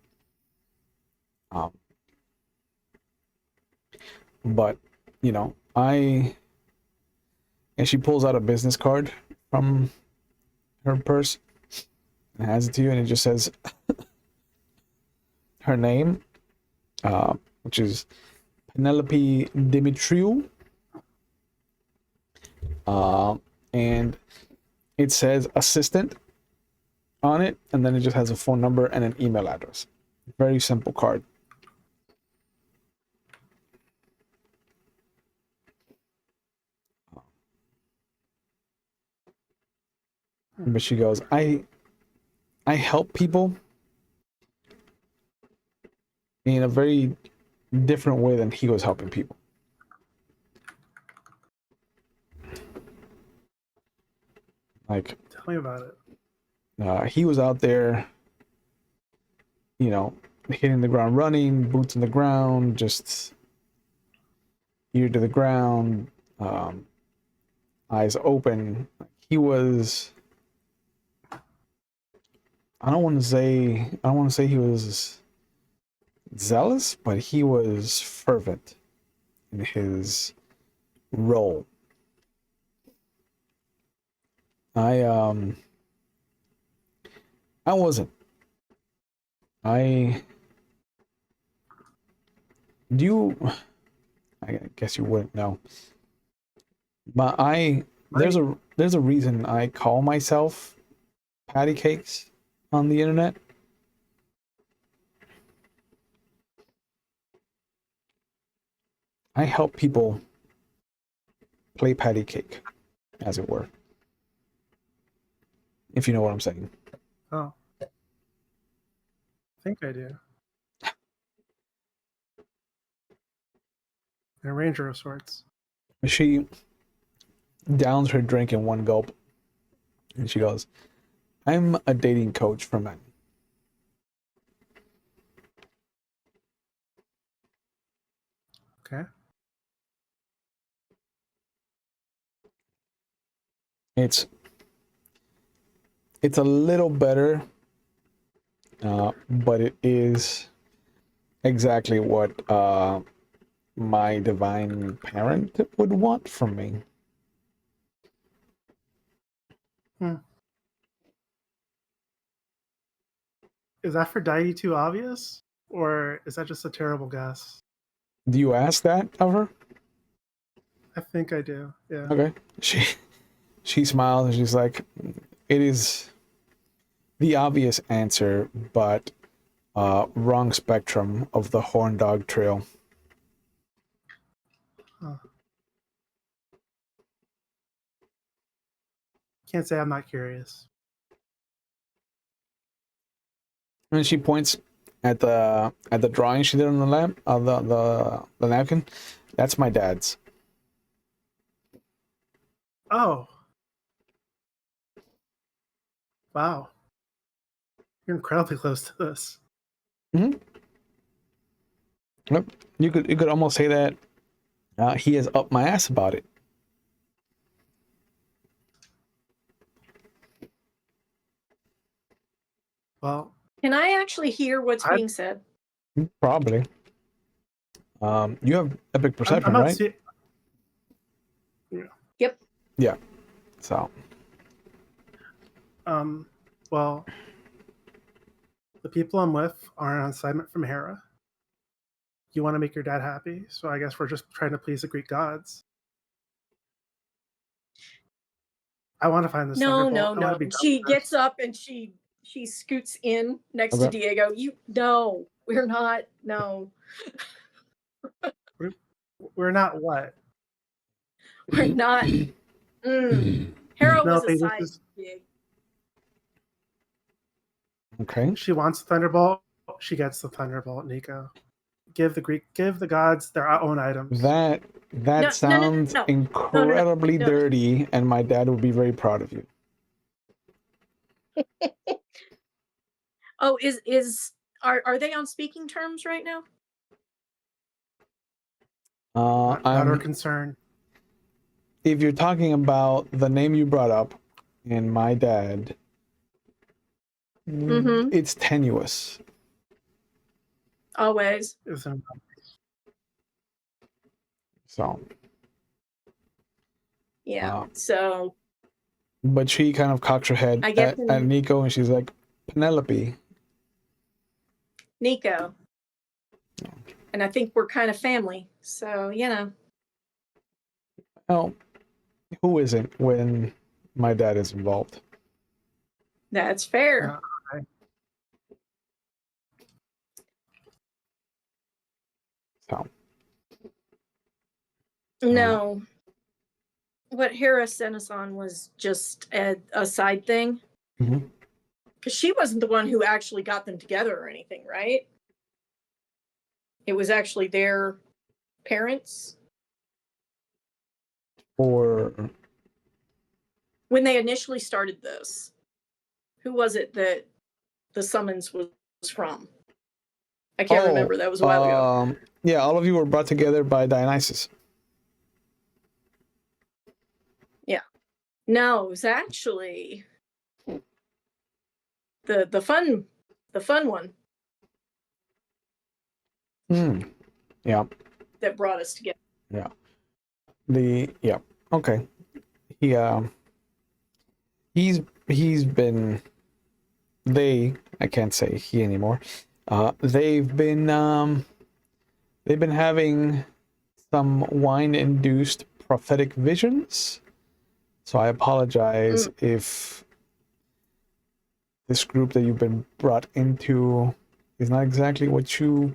But, you know, I And she pulls out a business card from her purse and hands it to you, and it just says her name, which is Penelope Dimitriou, and it says assistant on it, and then it just has a phone number and an email address. Very simple card. But she goes, I help people in a very different way than he was helping people. Like, Tell me about it. he was out there, you know, hitting the ground running, boots on the ground, just ear to the ground, eyes open. He was, I don't want to say he was zealous, but he was fervent in his role. I wasn't. I guess you wouldn't know. But there's a reason I call myself Patty Cakes on the internet. I help people play patty cake, as it were. If you know what I'm saying. Oh. I think I do. An arranger of sorts. She downs her drink in one gulp, and she goes, I'm a dating coach for men. Okay. It's a little better, but it is exactly what my divine parent would want from me. Is that for deity too obvious? Or is that just a terrible guess? Do you ask that of her? I think I do. Yeah. Okay. She smiles and she's like, it is the obvious answer, but wrong spectrum of the horn dog trail. Huh. Can't say I'm not curious. And she points at the drawing she did on the lamp, the napkin. That's my dad's. Oh. Wow. You're incredibly close to this. Mm-hmm. Yep. You could almost say that he is up my ass about it. Well, Can I actually hear what's being said? Probably. You have epic perception, I'm not right? Yep. Yeah. So. Well, the people I'm with are on assignment from Hera. You want to make your dad happy, so I guess we're just trying to please the Greek gods. I want to find this No. thunderbolt. I want to be done She with this. gets up and she scoots in next to Okay. Diego. No, we're not. No, We're not what? we're not. Hera was a this side is. gig. Okay. She wants the thunderbolt. She gets the thunderbolt. Nico, give the gods their own items. That No. sounds incredibly No. dirty, and my dad would be very proud of you. Oh, are they on speaking terms right now? Not our concern. If you're talking about the name you brought up and my dad, it's tenuous. Always. So Yeah. Uh, So but she kind of cocks her head I guess at Nico, and she's like, Penelope. Nico. And I think we're kind of family. So, you know. Well, who isn't when my dad is involved? That's fair. Yeah, okay. So, No. What Hera sent us on was just a side thing. mhm. Because she wasn't the one who actually got them together or anything, right? It was actually their parents. Or When they initially started this, who was it that the summons was from? I can't remember. That was a while ago. Yeah, all of you were brought together by Dionysus. Yeah. No, it was actually the fun one Yeah, that brought us together. yeah. Okay. He he's been I can't say he anymore. They've been having some wine induced prophetic visions. So I apologize if this group that you've been brought into is not exactly what you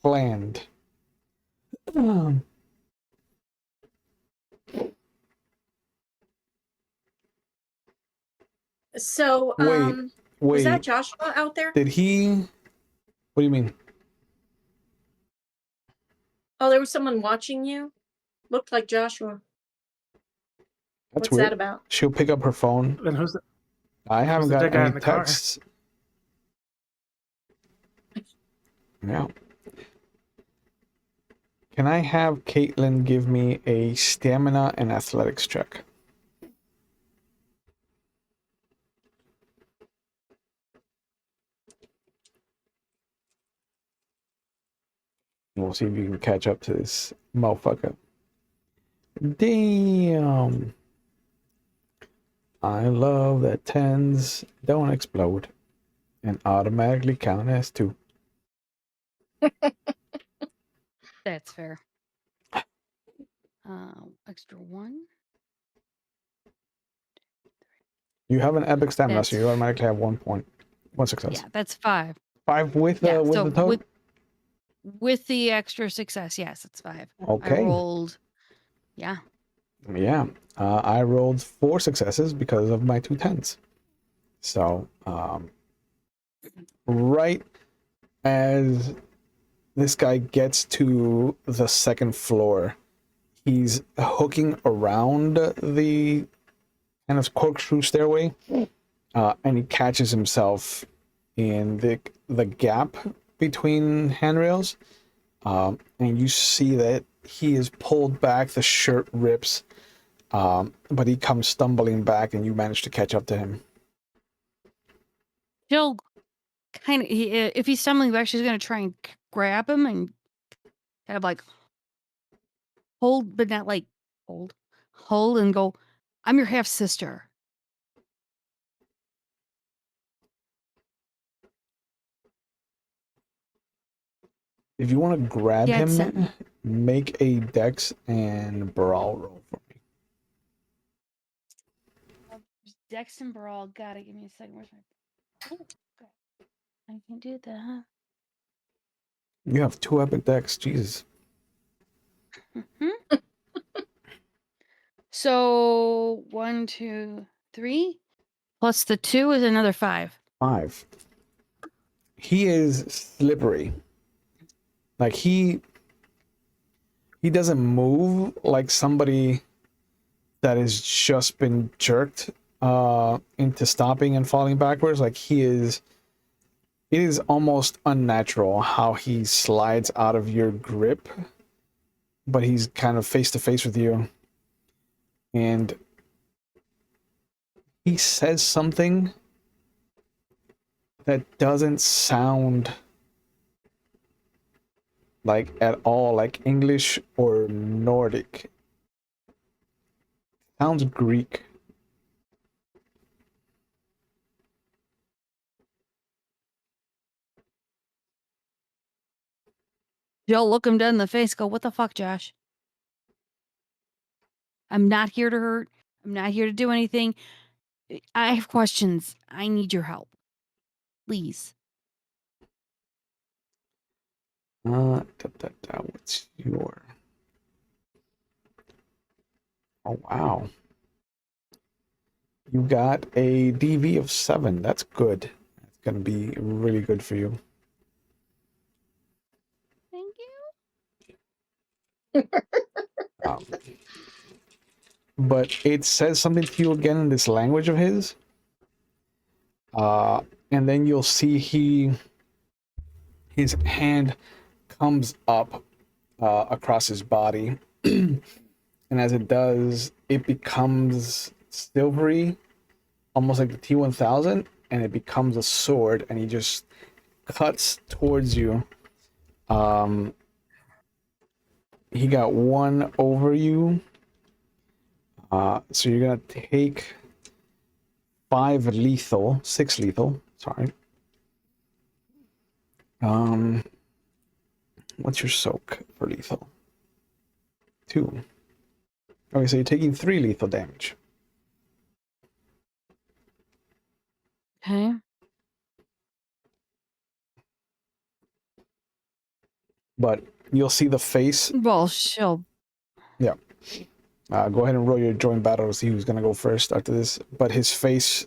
planned. So, Wait, was that wait. Joshua out there? Did he? What do you mean? Oh, there was someone watching you. Looked like Joshua. That's What's weird. that about? She'll pick up her phone. And who's the, I haven't the got dead guy any in the car? texts. Yeah. Can I have Caitlin give me a stamina and athletics check? We'll see if you can catch up to this motherfucker. Damn. I love that tens don't explode and automatically count as 2. That's fair. Extra 1. You have an epic stamina, That's so you automatically have 1 point. 1 success. Yeah, that's 5. 5 with Yeah, with so the total? with the extra success, yes, it's 5. Okay. I rolled. Yeah. Yeah. I rolled 4 successes because of my 2 tens. So, right as this guy gets to the second floor, he's hooking around the kind of corkscrew stairway, and he catches himself in the gap between handrails, and you see that he is pulled back, the shirt rips, but he comes stumbling back, and you manage to catch up to him. She'll kind of, if he's stumbling back, she's going to try and grab him and kind of like hold, but not like hold and go, I'm your half sister. If you want to grab Dad him, sent me. make a dex and brawl roll for me. Dex and Brawl. Gotta give me a second. Where's my. Oh, okay. I can do that. You have 2 epic decks, Jesus. Mm-hmm. So 1, 2, 3. Plus the 2 is another 5. 5. He is slippery. Like he doesn't move like somebody that has just been jerked into stopping and falling backwards. Like it is almost unnatural how he slides out of your grip, but he's kind of face to face with you, and he says something that doesn't sound like at all like English or Nordic. Sounds Greek. Jill, look him dead in the face. Go, what the fuck, Josh? I'm not here to hurt. I'm not here to do anything. I have questions. I need your help. Please. What's your... Oh, wow. You got a DV of 7. That's good. That's going to be really good for you. Thank you. But it says something to you again in this language of his. And then you'll see his hand comes up across his body. And as it does, it becomes silvery, almost like the T-1000, and it becomes a sword, and he just cuts towards you. He got 1 over you. So you're gonna take 6 lethal, sorry. What's your soak for lethal? 2. Okay, so you're taking 3 lethal damage. Okay. But you'll see the face. Well, she'll. Yeah. Go ahead and roll your joint battle to see who's gonna go first after this. But his face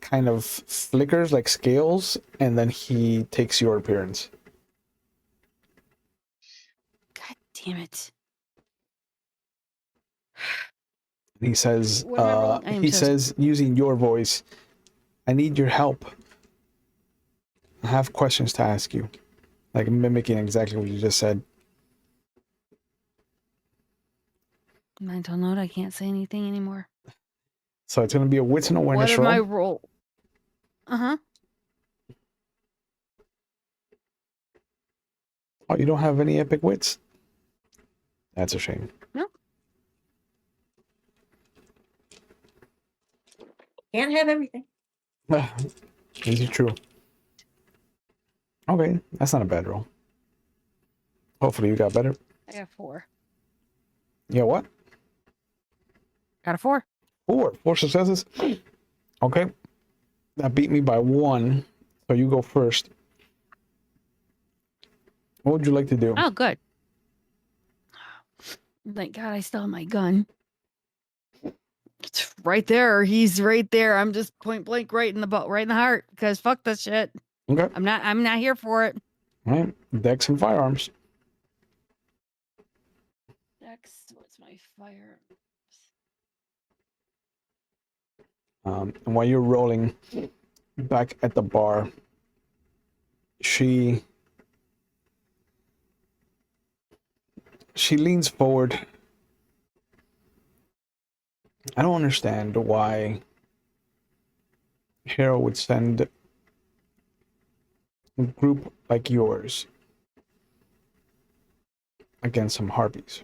kind of flickers like scales, and then he takes your appearance. God damn it. He says, What am I rolling? I am he so says, using your voice, I need your help. I have questions to ask you. Like mimicking exactly what you just said. Mental note, I can't say anything anymore. So it's going to be a wits and awareness What am I roll. roll? Uh-huh. Oh, you don't have any epic wits? That's a shame. No. Can't have everything. Is it true? Okay, that's not a bad roll. Hopefully you got better. I got 4. Yeah, what? Got a 4. 4 successes. Okay, that beat me by 1. So you go first. What would you like to do? Oh, good. Thank God I still have my gun. It's right there. He's right there. I'm just point blank right in the butt, right in the heart. Because fuck that shit. Okay. I'm not here for it. All right. Dex and firearms. Next, what's my fire? And while you're rolling back at the bar, she leans forward. I don't understand why Hero would send a group like yours against some harpies.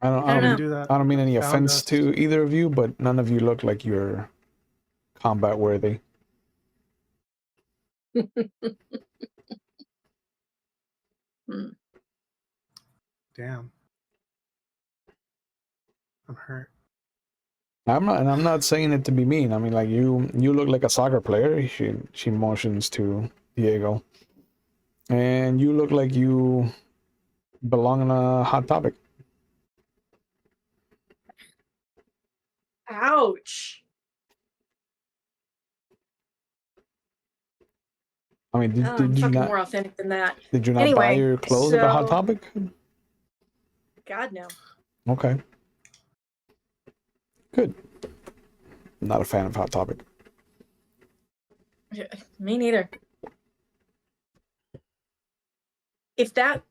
I know. Do that. don't mean any Found offense us. to either of you, but none of you look like you're combat worthy. Damn. I'm hurt. I'm not saying it to be mean. I mean, like you look like a soccer player. She motions to Diego, and you look like you belong in a hot topic. Ouch. I mean, Oh, I'm fucking more authentic than that. did you not buy Anyway, your clothes at a hot so- topic? God, no. Okay, good. Not a fan of hot topic. Me neither. If that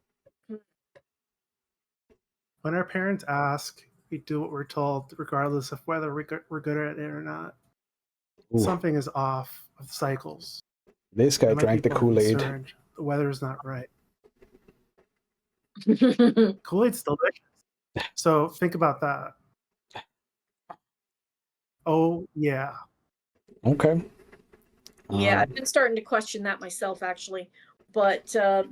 When our parents ask, we do what we're told, regardless of whether we're good at it or not. Ooh, Something is off of cycles. this guy And my drank the people are Kool-Aid. concerned. The weather's not right. That's Kool-Aid's delicious. So think about that. Oh yeah. Okay. Yeah, I've been starting to question that myself, actually. But So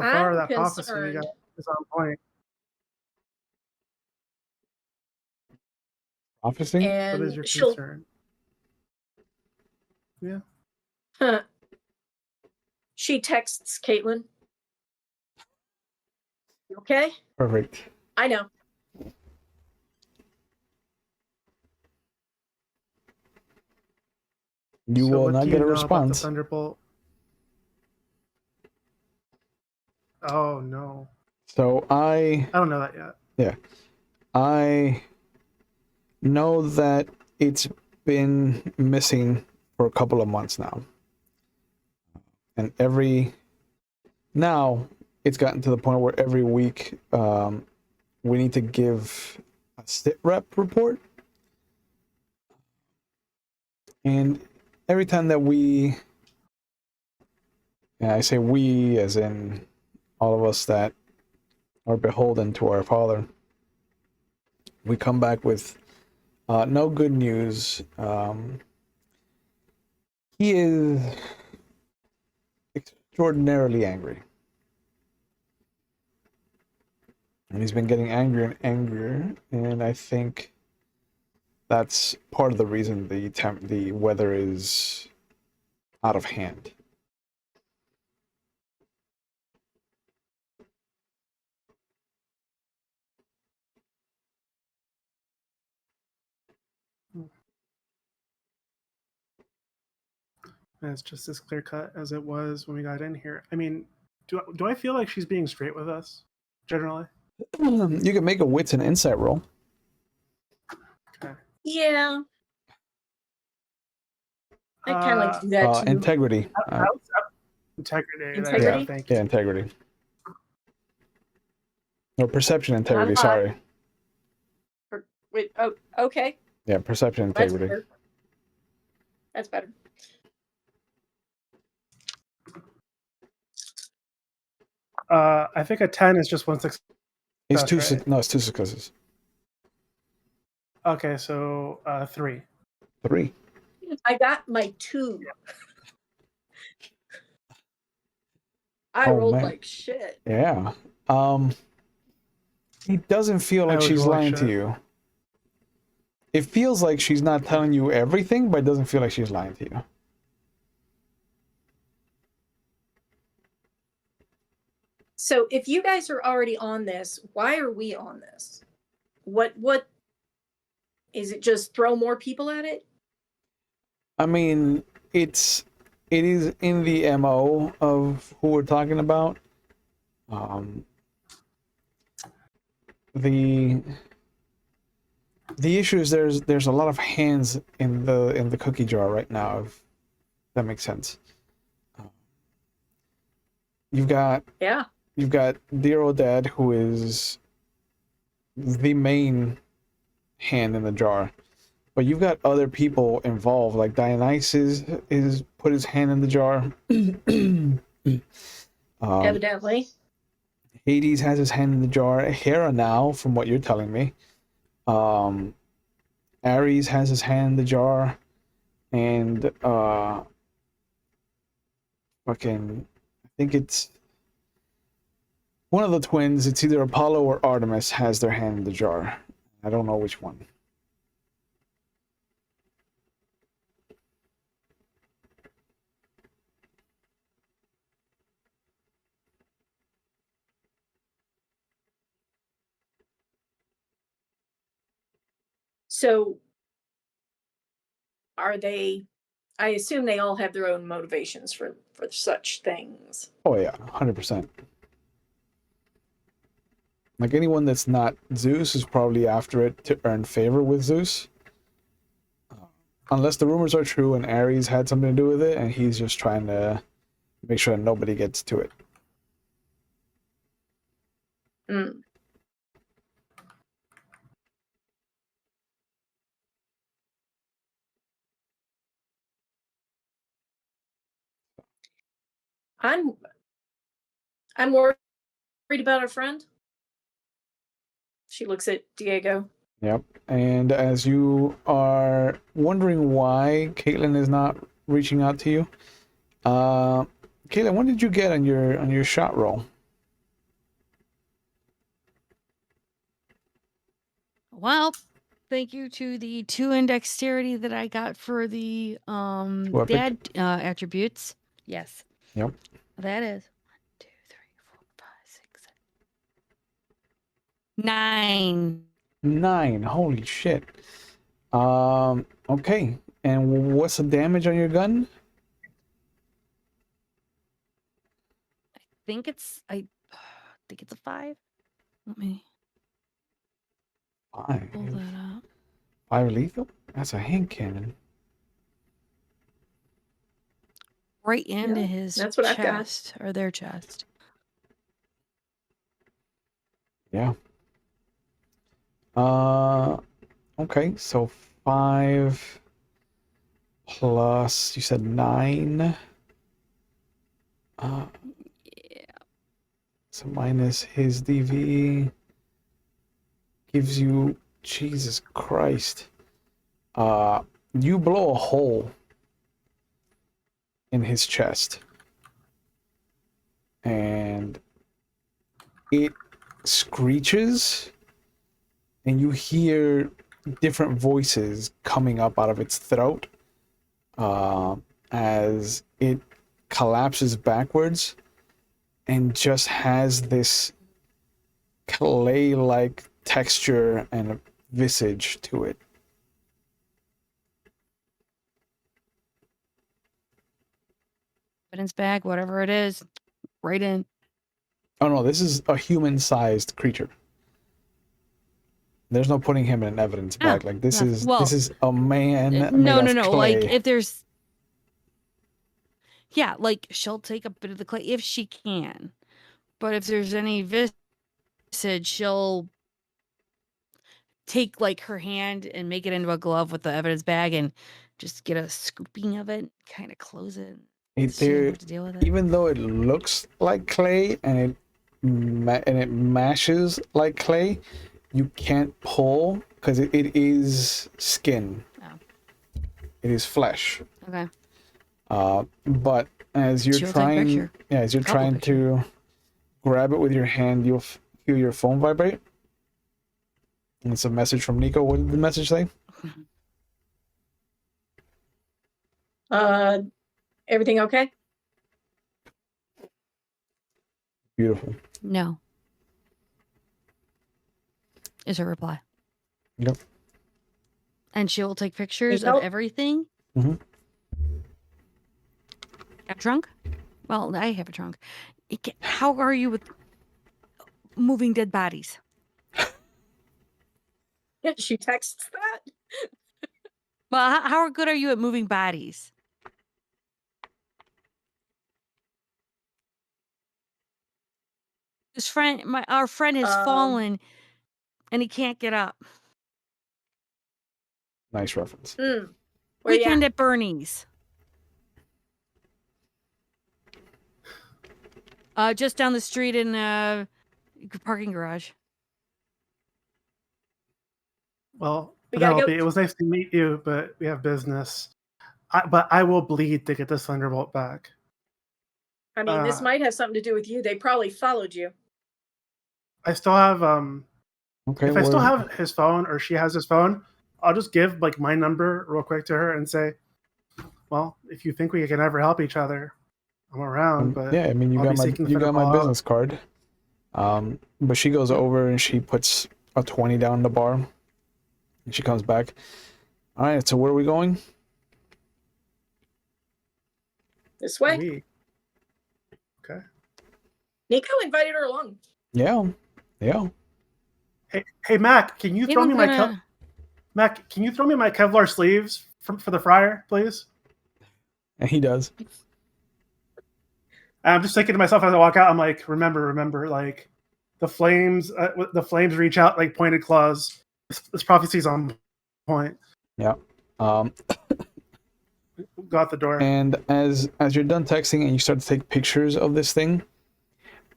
far, I'm that prophecy you got concerned. is on point. Prophecy? What And is your concern? Yeah. she texts Caitlin. You okay? Perfect. I know. You So will what not do get you a know about the response. Thunderbolt? Oh no. So I don't know that yet. yeah, I know that it's been missing for a couple of months now. And now it's gotten to the point where every week we need to give a sit rep report. And every time that and I say we as in all of us that are beholden to our father, we come back with no good news. He is extraordinarily angry. And he's been getting angrier and angrier, and I think that's part of the reason the weather is out of hand. And it's just as clear cut as it was when we got in here. I mean, do I feel like she's being straight with us generally? You can make a wits and insight roll. Okay. Yeah, I kind of like to do that too. Integrity. Integrity. Integrity? Yeah, thank you. Yeah, integrity. Or perception Not integrity, high. sorry. Wait, oh, okay. Yeah, perception That's integrity. better. That's better. I think a 10 is just one success. It's two right? no, it's two successes. Okay, so 3. 3. I got my 2. I Oh rolled man. like shit. Yeah. He doesn't feel I like always she's roll like lying to shit. you. It feels like she's not telling you everything, but it doesn't feel like she's lying to you. So if you guys are already on this, why are we on this? What is it? Just throw more people at it? I mean, it is in the MO of who we're talking about. The issue is there's a lot of hands in the cookie jar right now, if that makes sense. You've got Yeah. dear old dad, who is the main hand in the jar, but you've got other people involved, like Dionysus is put his hand in the jar. Evidently. Hades has his hand in the jar. Hera now, from what you're telling me. Ares has his hand in the jar, and fucking, I think it's one of the twins. It's either Apollo or Artemis has their hand in the jar. I don't know which one. So are they? I assume they all have their own motivations for such things. Oh yeah, 100%. Like anyone that's not Zeus is probably after it to earn favor with Zeus. Unless the rumors are true and Ares had something to do with it, and he's just trying to make sure nobody gets to it. Mm. I'm worried about our friend. She looks at Diego. Yep. And as you are wondering why Caitlin is not reaching out to you, Caitlin, what did you get on your shot roll? Well, thank you to the 2 in dexterity that I got for the Two epic. dad attributes. Yes. Yep. That is 1, 2, 3, 4, 5, 6, 7, 9. 9. Holy shit. Okay. And what's the damage on your gun? I think it's a 5. Let me 5. pull that up. 5 lethal? That's a hand cannon. Right into Yeah, his that's what I've got. chest or their chest. Yeah. Okay, so 5 plus, you said 9. Yeah. So minus his DV gives you, Jesus Christ. You blow a hole in his chest. And it screeches, and you hear different voices coming up out of its throat as it collapses backwards and just has this clay-like texture and a visage to it. Evidence bag, whatever it is, right in. Oh no, this is a human-sized creature. There's no putting him in an evidence bag. Like this is a man made no. of clay. Like if there's, yeah, like she'll take a bit of the clay if she can, but if there's any visage, she'll take like her hand and make it into a glove with the evidence bag and just get a scooping of it, kind of close it. She doesn't have to deal with it. Even though it looks like clay and it mashes like clay, you can't pull because it is skin. Oh. It is flesh. Okay. But as you're trying to grab it with your hand, you'll feel your phone vibrate. And it's a message from Nico. What did the message say? Everything okay? Beautiful. No. Is her reply. Yep. And she will take pictures Nico? of everything. Mm-hmm. Have a trunk? Well, I have a trunk. How are you with moving dead bodies? Yeah, she texts that. Well, how good are you at moving bodies? Our friend has fallen, and he can't get up. Nice reference. Where Weekend at Bernie's. Just down the street in parking garage. Well, We gotta Penelope, go. it was nice to meet you, but we have business. But I will bleed to get this Thunderbolt back. I mean, this might have something to do with you. They probably followed you. I still have Okay. if I still have his phone or she has his phone, I'll just give like my number real quick to her and say, well, if you think we can ever help each other, I'm around. But yeah, I mean, you got my business card. But she goes over and she puts a 20 down the bar, and she comes back. All right, so where are we going? This way. Okay. Nico invited her along. Yeah. Hey, Mac, can you throw me my Kevlar sleeves for the fryer, please? And he does. I'm just thinking to myself as I walk out. I'm like, remember, like the flames reach out like pointed claws. This prophecy's on point. Yeah. Go out the door. And as you're done texting and you start to take pictures of this thing,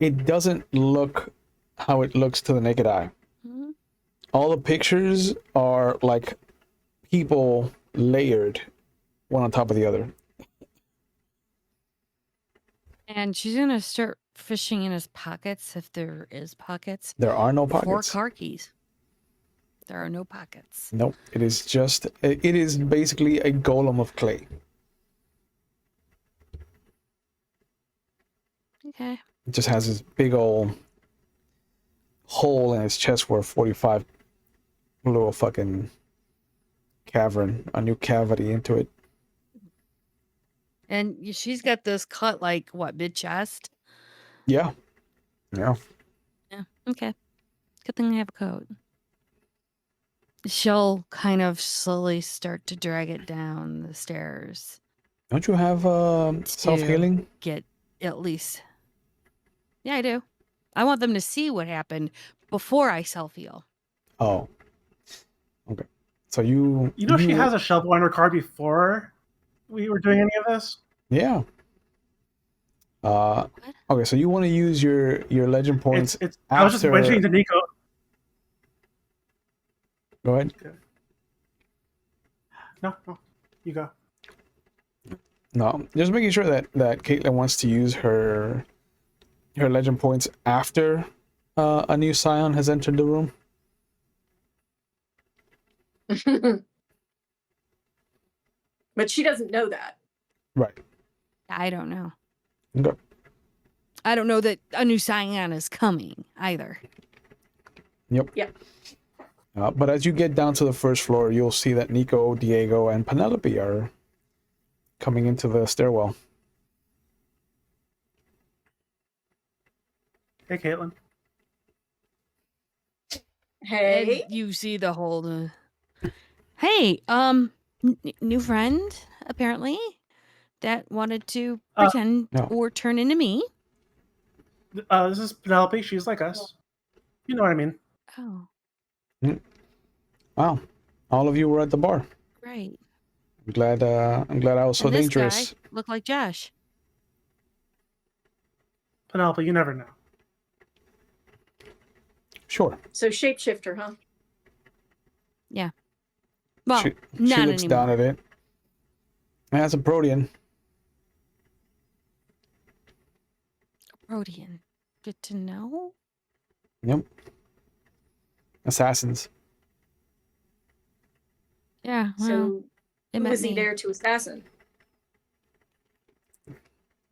it doesn't look how it looks to the naked eye. Mhm. All the pictures are like people layered one on top of the other. And she's gonna start fishing in his pockets if there is pockets. There are no For pockets. car keys. There are no pockets. Nope. It is basically a golem of clay. Okay. It just has this big old hole in its chest where 45 blew a fucking cavern, a new cavity into it. And she's got this cut like what, mid chest? Yeah. Yeah. Yeah. Okay. Good thing I have a coat. She'll kind of slowly start to drag it down the stairs. Don't you have self-healing? Get at least. Yeah, I do. I want them to see what happened before I self-heal. Oh. Okay. So you She has a shovel on her car before we were doing any of this? Yeah. Okay, so you want to use your legend points I was just after- mentioning to Nico. Go ahead. No, you go. No, just making sure that Caitlin wants to use her legend points after a new Scion has entered the room. But she doesn't know that. Right. I don't know. Okay. I don't know that a new Scion is coming either. Yep. Yep. But as you get down to the first floor, you'll see that Nico, Diego, and Penelope are coming into the stairwell. Hey, Caitlin. Hey. And you see the whole. Hey, new friend apparently that wanted to pretend no. or turn into me. This is Penelope. She's like us. You know what I mean. Oh, Wow. All of you were at the bar. right. I'm glad I was so And this dangerous. guy looked like Josh. Penelope, you never know. Sure. So shapeshifter, huh? Yeah. Well, She not looks anymore. down at it. And that's a Protean. Rodian. Good to know. Yep. Assassins. Yeah. Well, So it who met was he me. there to assassin?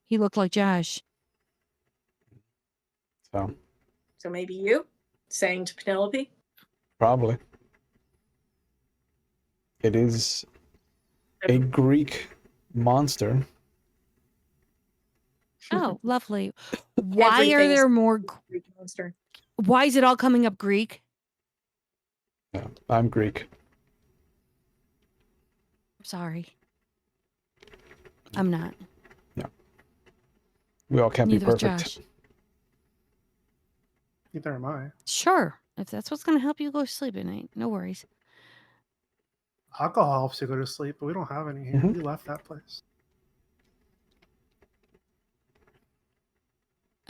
He looked like Josh. So maybe you? Saying to Penelope? Probably. It is a Greek monster. Oh, lovely. Why are Everything is there more? Greek monster. Why is it all coming up Greek? Yeah, I'm Greek. Sorry. I'm not. We all can't Neither be is perfect. Josh. Neither am I. Sure. If that's what's going to help you go to sleep at night, no worries. Alcohol helps you go to sleep, but we don't have any here. Mhm. We left that place.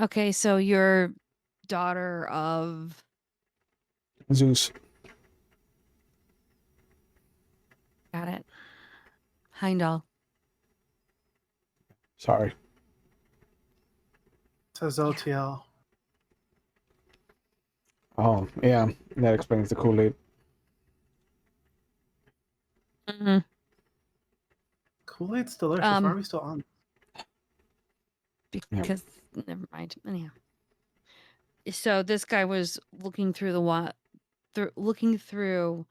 Okay, so you're daughter of. Zeus. Got it. Heimdall. Sorry. Says OTL. Oh, yeah. That explains the Kool-Aid. Mm-hmm. Kool-Aid's delicious. Why Um, are we still on? Because never mind. Anyhow, so this guy was looking through looking through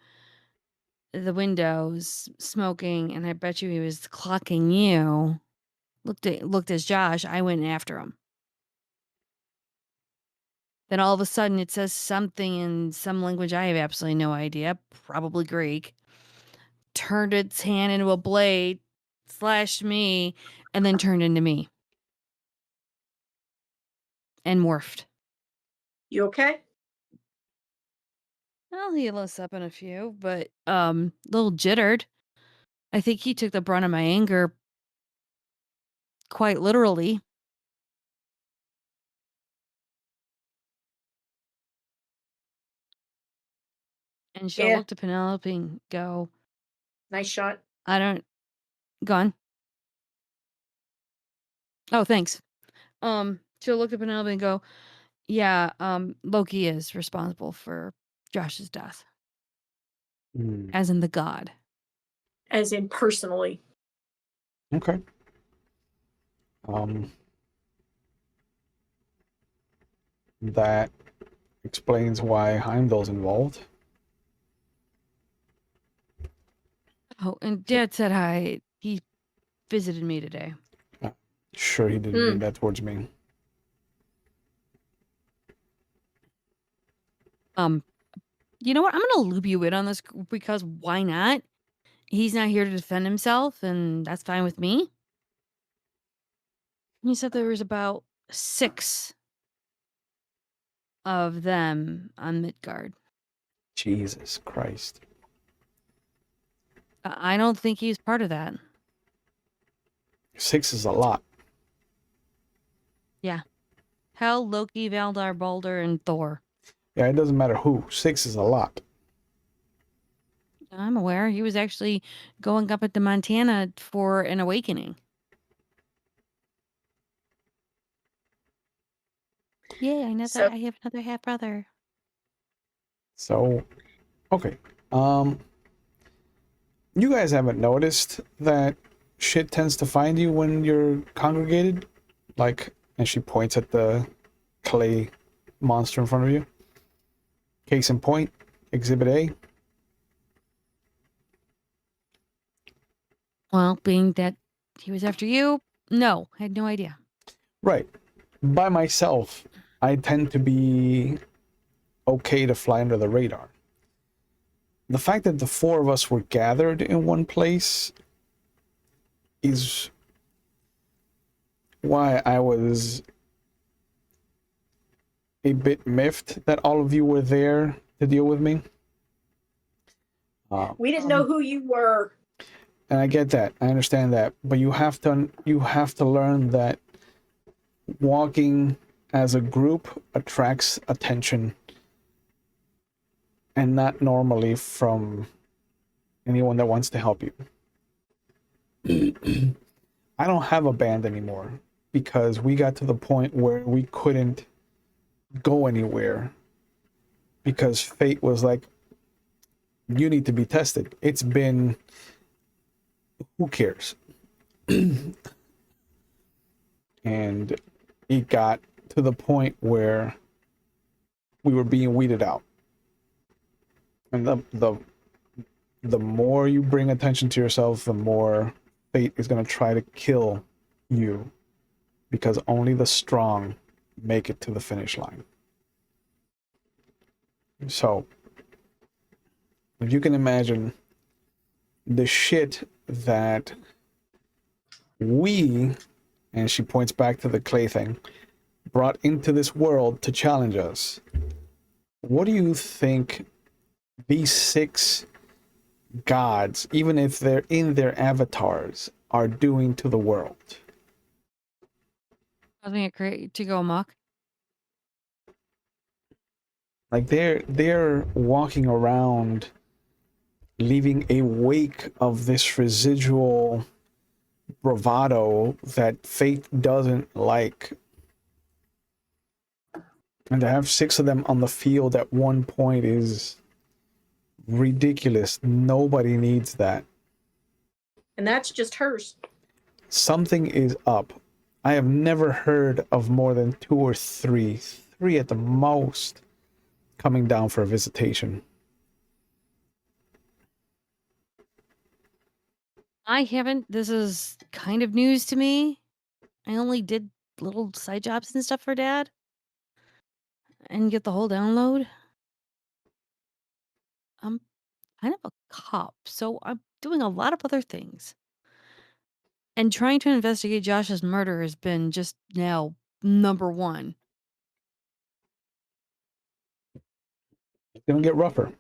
the windows, smoking, and I bet you he was clocking you. Looked as Josh. I went after him. Then all of a sudden, it says something in some language I have absolutely no idea, probably Greek. Turned its hand into a blade, slashed me, and then turned into me. And morphed. You okay? I'll heal us up in a few, but little jittered. I think he took the brunt of my anger quite literally. And she'll Yeah. look to Penelope and go, Nice shot. I don't, gone. Oh, thanks. She'll look at Penelope and go, yeah, Loki is responsible for Josh's death, Hmm. as in the god. As in personally. Okay. That explains why Heimdall's involved. Oh, and Dad said hi. He visited me today. Sure, he didn't mean that towards me. You know what? I'm gonna loop you in on this because why not? He's not here to defend himself, and that's fine with me. He said there was about 6 of them on Midgard. Jesus Christ. I don't think he's part of that. 6 is a lot. Yeah. Hell, Loki, Valdar, Balder, and Thor. Yeah, it doesn't matter who. 6 is a lot. I'm aware. He was actually going up into Montana for an awakening. Yeah, I know So- that I have another half brother. So, okay. You guys haven't noticed that shit tends to find you when you're congregated? Like, and she points at the clay monster in front of you. Case in point, Exhibit A. Well, being that he was after you, no, I had no idea. Right. By myself, I tend to be okay to fly under the radar. The fact that the 4 of us were gathered in one place is why I was a bit miffed that all of you were there to deal with me. We didn't know who you were. And I get that. I understand that. But you have to learn that walking as a group attracts attention, and not normally from anyone that wants to help you. I don't have a band anymore because we got to the point where we couldn't go anywhere because fate was like, you need to be tested. It's been, who cares? And it got to the point where we were being weeded out. And the more you bring attention to yourself, the more fate is going to try to kill you, because only the strong make it to the finish line. So, if you can imagine the shit that we, and she points back to the clay thing, brought into this world to challenge us, what do you think these 6 gods, even if they're in their avatars, are doing to the world? Causing it to go amok. Like they're walking around leaving a wake of this residual bravado that fate doesn't like. And to have 6 of them on the field at one point is ridiculous. Nobody needs that. And that's just hers. Something is up. I have never heard of more than 2 or 3 at the most, coming down for a visitation. I haven't. This is kind of news to me. I only did little side jobs and stuff for Dad and get the whole download. I'm kind of a cop, so I'm doing a lot of other things. And trying to investigate Josh's murder has been just now number 1. It's gonna get rougher.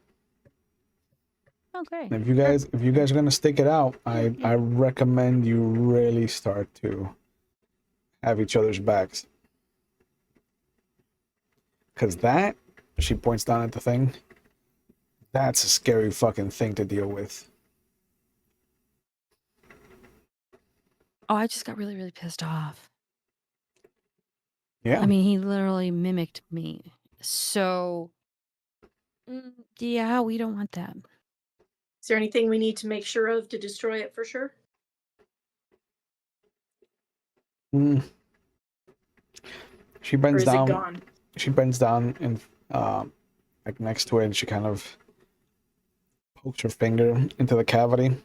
Okay. And if you guys are gonna stick it out, I recommend you really start to have each other's backs. Cause that, she points down at the thing, that's a scary fucking thing to deal with. Oh, I just got really, really pissed off. Yeah. I mean, he literally mimicked me. So, yeah, we don't want that. Is there anything we need to make sure of to destroy it for sure? Mm. She Or bends is it down. gone? She bends down and like next to it, and she kind of pokes her finger into the cavity.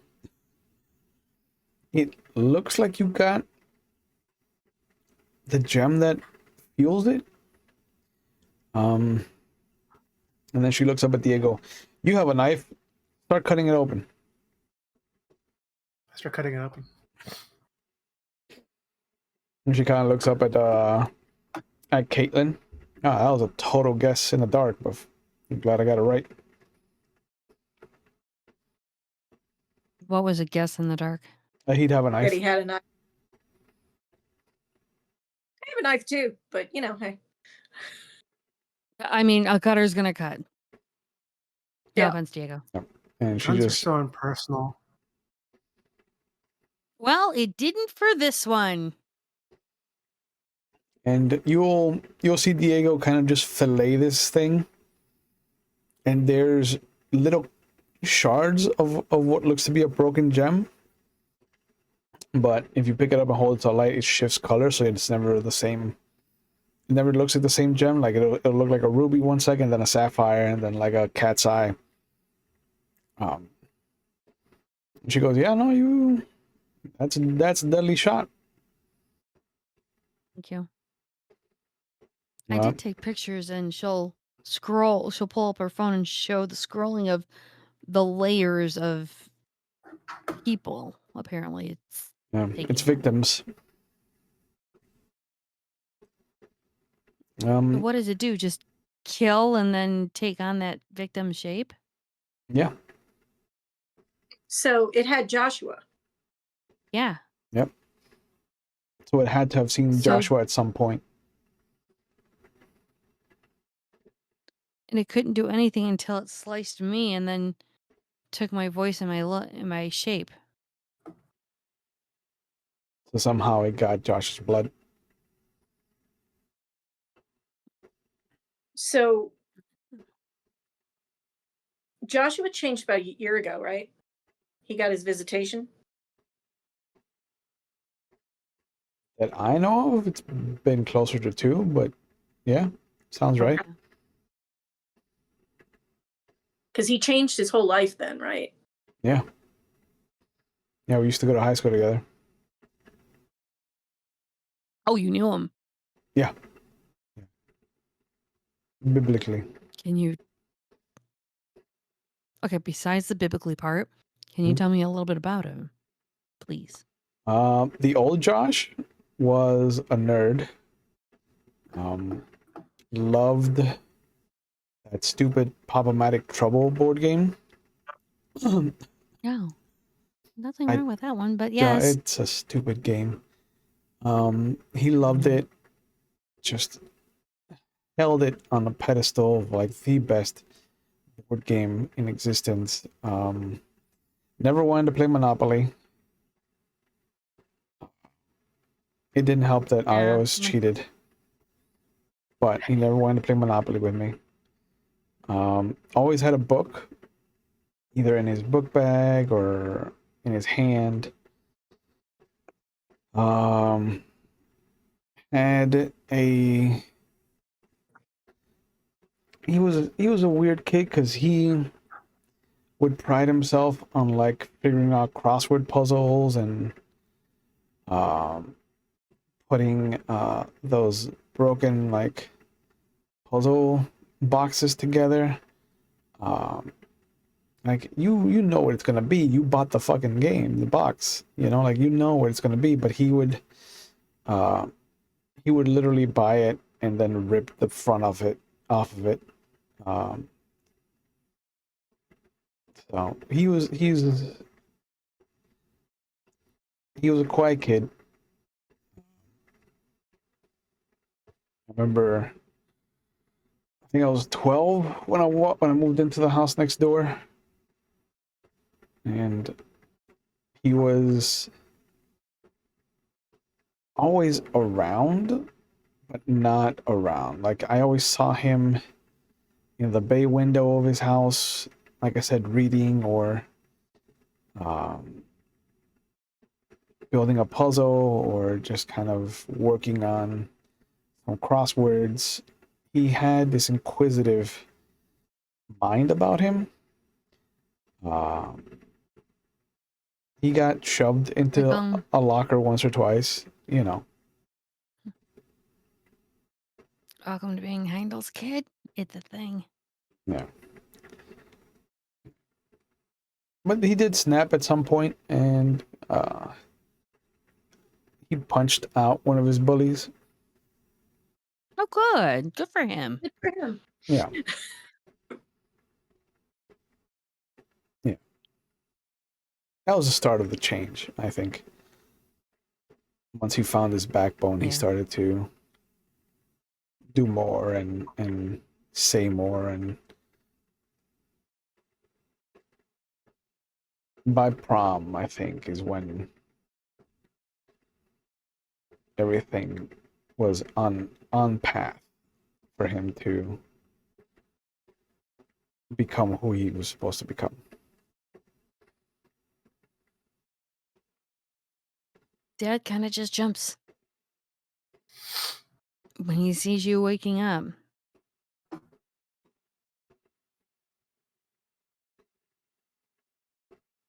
It looks like you got the gem that fuels it. And then she looks up at Diego. You have a knife. Start cutting it open. I start cutting it open. And she kind of looks up at Caitlin. Ah, that was a total guess in the dark, but I'm glad I got it right. What was a guess in the dark? He'd have a That knife. he had a knife. I have a knife too, but you know, hey. I mean, a cutter's gonna cut. No Yeah. offense, Diego. And she Guns are just so impersonal. Well, it didn't for this one. and you'll see Diego kind of just fillet this thing. And there's little shards of what looks to be a broken gem. But if you pick it up and hold it to light, it shifts color, so it's never the same. It never looks like the same gem. Like it'll look like a ruby 1 second, then a sapphire, and then like a cat's eye. She goes, "Yeah, no, that's a deadly shot." Thank you. I did take pictures, and she'll pull up her phone and show the scrolling of the layers of people. Apparently, it's It's taken. victims. So what does it do? Just kill and then take on that victim shape? Yeah. So it had Joshua. Yeah. Yep. So it had to have seen Joshua at some point. And it couldn't do anything until it sliced me and then took my voice and my shape. So somehow it got Josh's blood. So Joshua changed about a year ago, right? He got his visitation. That I know of, it's been closer to 2, but yeah, sounds right. Because he changed his whole life then, right? Yeah. Yeah, we used to go to high school together. Oh, you knew him? Yeah. Biblically. Can you... Okay, besides the biblically part, can you tell me a little bit about him, please? The old Josh was a nerd. Loved that stupid Pop-O-Matic Trouble board game. No. Nothing wrong with that one, but yes. It's a stupid game. He loved it. Just held it on a pedestal of like the best board game in existence. Never wanted to play Monopoly. It didn't help that I always cheated. But he never wanted to play Monopoly with me. Always had a book, either in his book bag or in his hand. Had a... He was a weird kid because he would pride himself on like figuring out crossword puzzles and putting those broken like puzzle boxes together. Like you know what it's gonna be. You bought the fucking game, the box. You know, like you know what it's gonna be. But he would literally buy it and then rip the front of it off of it. So he was a quiet kid. I remember, I think I was 12 when I moved into the house next door, and he was always around, but not around. Like I always saw him in the bay window of his house, like I said, reading or um, building a puzzle or just kind of working on some crosswords. He had this inquisitive mind about him. Um, he got shoved into Like, a locker once or twice, you know. welcome to being Heindel's kid. It's a thing. Yeah. But he did snap at some point, and he punched out one of his bullies. Oh, good. Good for him. Good for him. Yeah. Yeah. That was the start of the change, I think. Once he found his backbone, he Yeah. started to do more and say more, and by prom, I think, is when everything was on path for him to become who he was supposed to become. Dad kind of just jumps when he sees you waking up.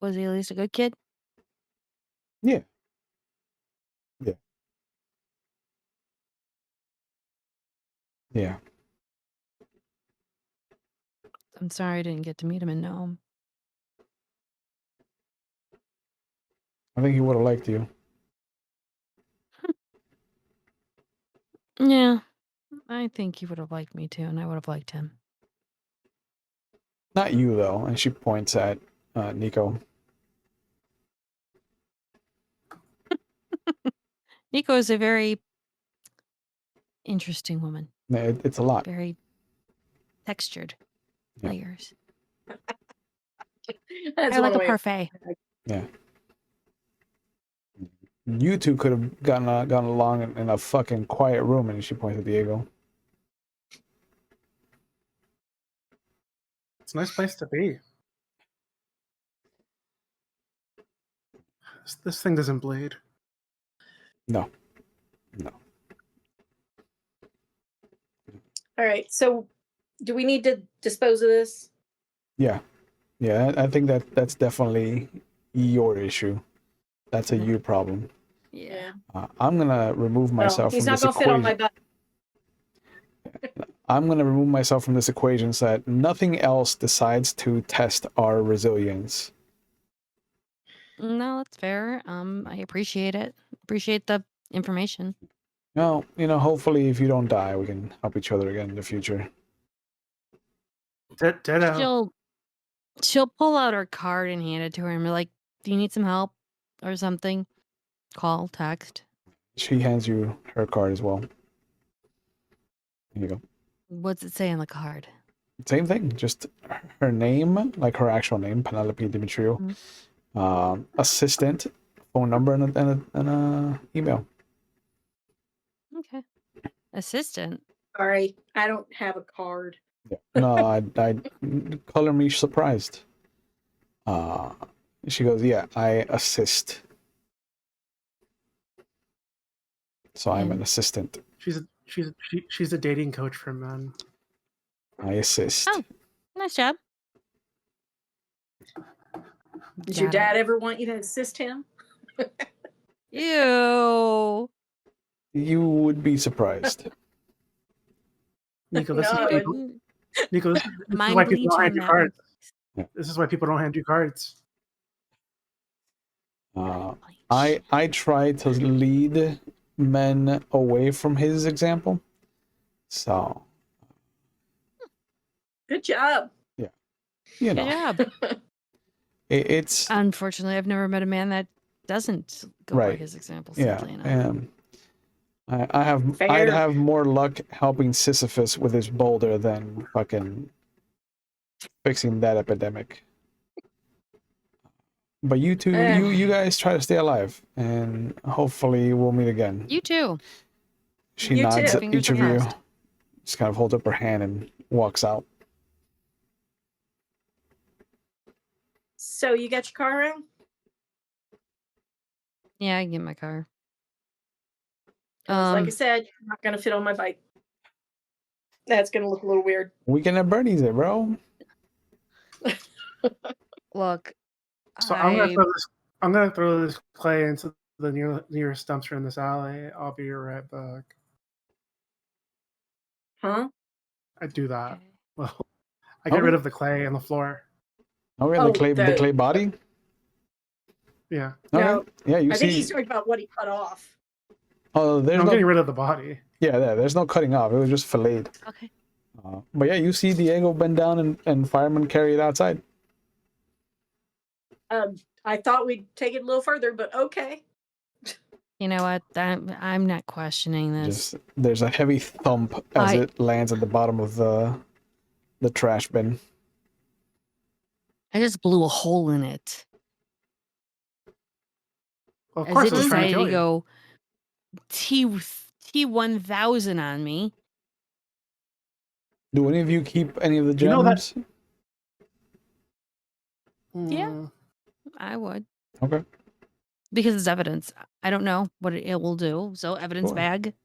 Was he at least a good kid? Yeah. Yeah. Yeah. I'm sorry I didn't get to meet him and know him. I think he would have liked you. Yeah, I think he would have liked me too, and I would have liked him. Not you, though. And she points at Nico. Nico is a very interesting woman. It's a lot. Very textured Yeah. layers. That's I like one a way. parfait. Yeah. You two could have gone along in a fucking quiet room, and she points at Diego. It's a nice place to be. This thing doesn't bleed. No. All right. So, do we need to dispose of this? Yeah. Yeah, I think that's definitely your issue. That's a Yeah. you problem. Yeah. I'm gonna remove myself he's from not this gonna fit on equation. my butt. I'm gonna remove myself from this equation so that nothing else decides to test our resilience. No, that's fair. I appreciate it. Appreciate the information. Well, hopefully if you don't die, we can help each other again in the future. Ditto. She'll pull out her card and hand it to her and be like, "Do you need some help or something? Call, text." She hands you her card as well. Here you go. What's it say on the card? Same thing, just her name, like her actual name, Penelope Dimitriou, assistant, phone number, and a email. Okay. Assistant. Sorry, I don't have a card. Yeah. No, I color me surprised. She goes, yeah, I assist. So I'm an assistant. She's a dating coach for men. I assist. Oh, nice job. Did your dad ever want you to assist him? Ew. You would be surprised. Nico, No, this I is wouldn't. Nico, this is Mind why people bleach don't on hand you that cards. Yeah. This is why people don't hand you cards. I try to lead men away from his example. So. Good job. Yeah. Good job. It's Unfortunately, I've never met a man that doesn't go by right. his example, Yeah. sadly enough. I'd Fair. have more luck helping Sisyphus with his boulder than fucking fixing that epidemic. But you two, Eh. you guys try to stay alive, and hopefully we'll meet again. You too. She You nods too. at Fingers each are of you, crossed. just kind of holds up her hand and walks out. So you got your car around? Yeah, I can get my car. 'Cause like I said, you're not gonna fit on my bike. That's gonna look a little weird. Weekend at Bernie's it, bro. Look, So I I'm gonna throw this clay into the nearest dumpster in this alley. I'll be right back. Huh? I do that. okay. Well, I get Okay. rid of the clay on the floor. Okay, Oh, the clay body. Yeah. Okay. No, Yeah, you I think see. he's talking about what he cut off. Oh, there's No, I'm no. getting rid of the body. Yeah, there's no cutting off. It was just filleted. Okay. But yeah, you see Diego bend down and fireman carry it outside. I thought we'd take it a little further, but okay. You know what? I'm not questioning this. Just there's a heavy thump as it lands at the bottom of the trash bin. I just blew a hole in it. Well, of As course, it it was trying to decided kill to you. go T1000 on me. Do any of you keep any of the You know that- gems? Yeah. Hmm. I would. Okay. Because it's evidence. I don't know what it will do. So evidence Sure. bag.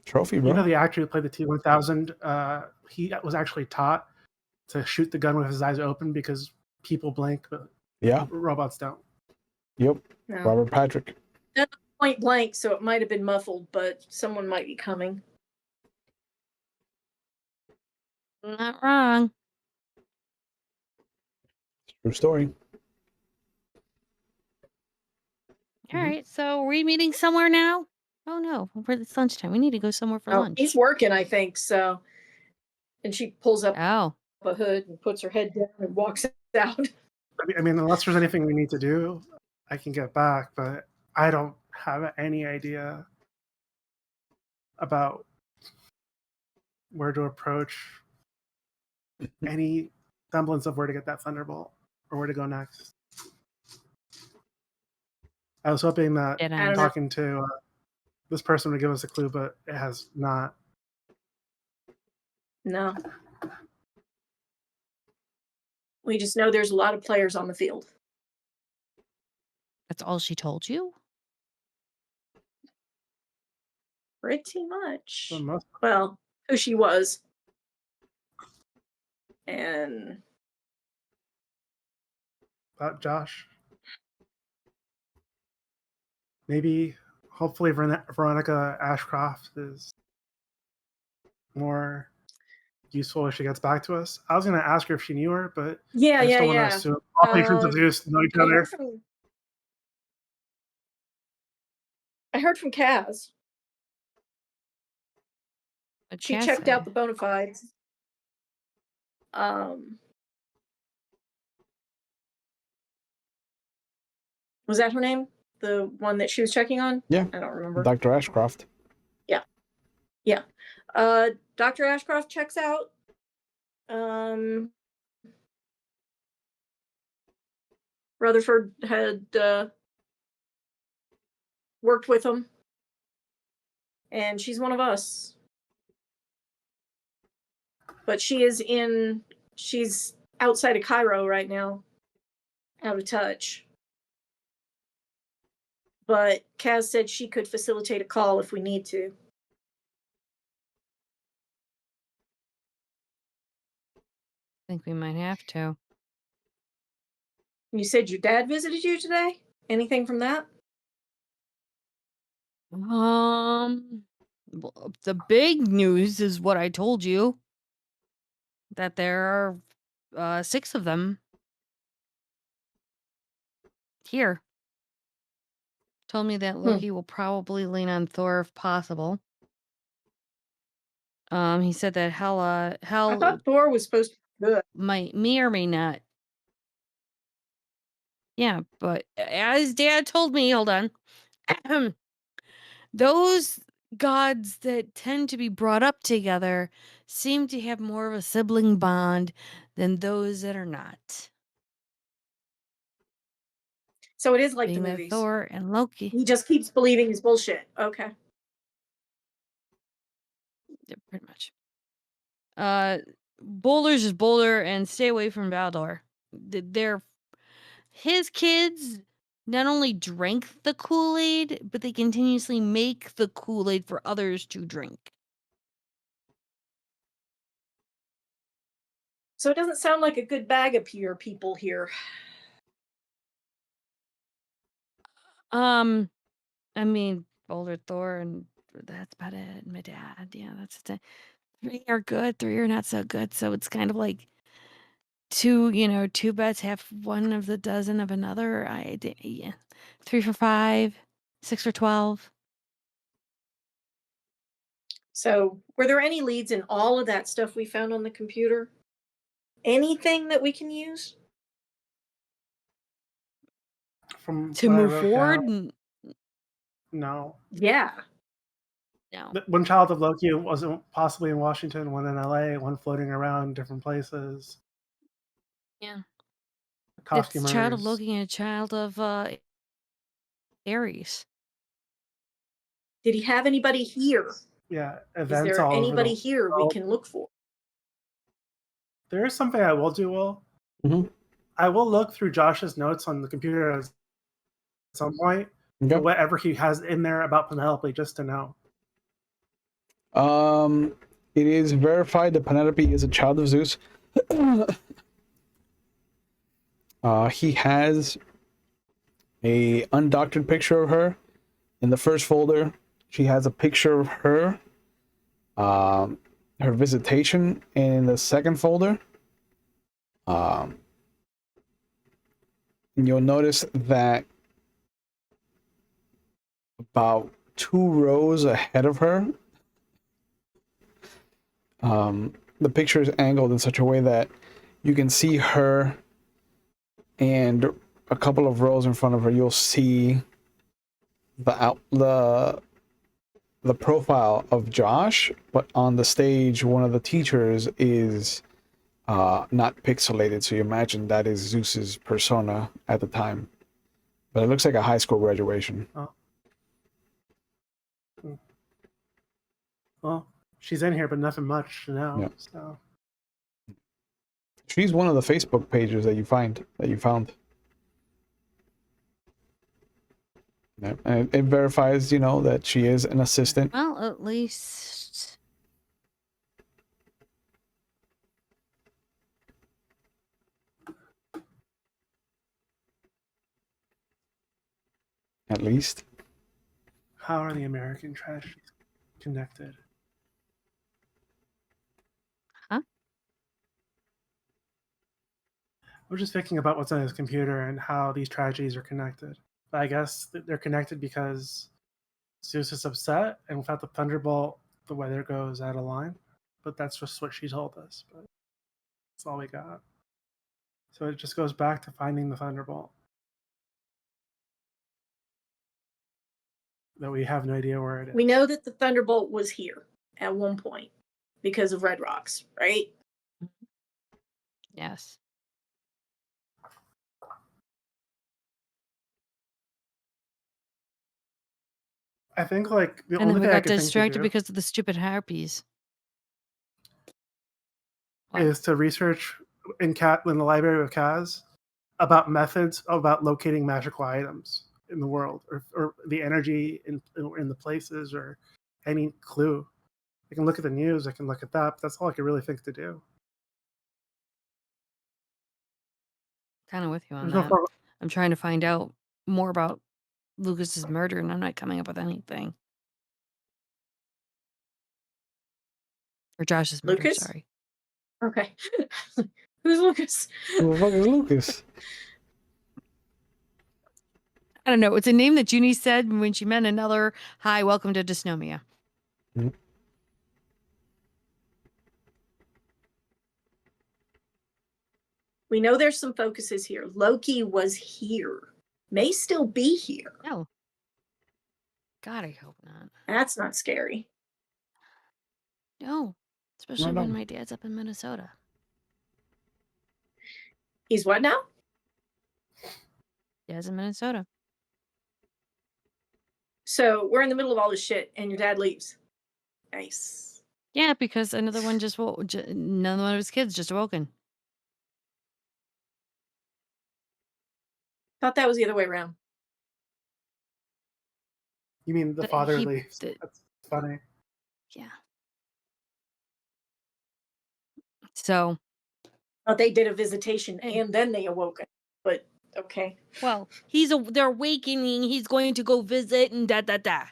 Trophy, bro. You know the actor who played the T-1000. He was actually taught to shoot the gun with his eyes open because people blink, but Yeah. robots don't. Yep. No. Robert Patrick. Point blank, so it might have been muffled, but someone might be coming. Not wrong. True story. All right. So are we meeting somewhere now? Oh no, it's lunchtime. We need to go somewhere for Oh, lunch. he's working, I think. So, and she pulls up Oh. a hood and puts her head down and walks out. I mean, unless there's anything we need to do, I can get back, but I don't have any idea about where to approach any semblance of where to get that thunderbolt or where to go next. I was hoping that Dead I don't end. know. talking to this person would give us a clue, but it has not. No. We just know there's a lot of players on the field. That's all she told you? Pretty much. For the most Well, who she was. And about Josh. Maybe, hopefully, Veronica Ashcroft is more useful if she gets back to us. I was going to ask her if she knew her, but yeah, I just yeah, don't want to yeah. assume. All patrons of Zeus know each other. I heard from Kaz. What'd She Cass checked say? out the bona fides. Was that her name? The one that she was checking on? Yeah. I don't remember. Dr. Ashcroft. Yeah. Dr. Ashcroft checks out. Rutherford had worked with him. And she's one of us. But she's outside of Cairo right now. Out of touch. But Kaz said she could facilitate a call if we need to. I think we might have to. You said your dad visited you today? Anything from that? Well, the big news is what I told you. That there are 6 of them here. Told me that Loki will probably lean on Thor if possible. He said that I Hell thought Thor was supposed to Good. may or may not. Yeah, but as Dad told me, hold on. Those gods that tend to be brought up together seem to have more of a sibling bond than those that are not. So it is like Being the that movies. Thor and Loki. He just keeps believing his bullshit. Okay. Yeah, pretty much. Boulders is Boulder and stay away from Baldor. They're his kids not only drank the Kool-Aid, but they continuously make the Kool-Aid for others to drink. So it doesn't sound like a good bag of pure people here. I mean, Boulder, Thor, and that's about it. My dad, yeah, that's it. 3 are good, 3 are not so good. So it's kind of like two bets, half one of the dozen of another. Yeah. 3 for 5, 6 for 12. So were there any leads in all of that stuff we found on the computer? Anything that we can use? From To what I move wrote forward? down, no. Yeah. No. One child of Loki was possibly in Washington, one in LA, one floating around different places. Yeah. Costumers. It's child of Loki and a child of Aries. Did he have anybody here? Yeah, Is events there all over anybody the here we world. can look for? There is something I will do, Will. Mhm. I will look through Josh's notes on the computer at some point Okay. for whatever he has in there about Penelope, just to know. It is verified that Penelope is a child of Zeus. He has a undoctored picture of her in the first folder. She has a picture of her, her visitation in the second folder. And you'll notice that about 2 rows ahead of her, the picture is angled in such a way that you can see her, and a couple of rows in front of her you'll see the profile of Josh, but on the stage one of the teachers is not pixelated, so you imagine that is Zeus's persona at the time, but it looks like a high school graduation. Oh. Well, she's in here, but nothing much to know. Yeah. So She's one of the Facebook pages that you found. Yeah. And it verifies, that she is an assistant. Well, at least At least. how are the American tragedies connected? Huh? We're just thinking about what's on his computer and how these tragedies are connected. But I guess they're connected because Zeus is upset, and without the thunderbolt, the weather goes out of line. But that's just what she told us. But that's all we got. So it just goes back to finding the thunderbolt. That we have no idea where it is. We know that the Thunderbolt was here at one point because of Red Rocks, right? yes. I think like the And only then we thing I got could think to distracted do because of the stupid harpies. What? is to research in the library of Kaz about methods about locating magical items in the world, or the energy in the places, or any clue. I can look at the news, I can look at that, but that's all I can really think to do. Kind of with you on There's no that. pro- I'm trying to find out more about Lucas's murder, and I'm not coming up with anything. Or Josh's murder, Lucas? sorry. Okay. Who's Lucas? Who the fuck is Lucas? I don't know. It's a name that Junie said when she met another. Hi, welcome to Dysnomia. Mhm. We know there's some focuses here. Loki was here. May still be here. No. God, I hope not. That's not scary. No. Especially no. when my dad's up in Minnesota. He's what now? Dad's in Minnesota. So we're in the middle of all this shit, and your dad leaves. Nice. Yeah, because another one just woke. Another one of his kids just awoken. Thought that was the other way around. You mean the But father he- leaves? the- That's funny. Yeah. So, Thought they did a visitation And- and then they awoke. But okay. well, they're awakening. He's going to go visit and da.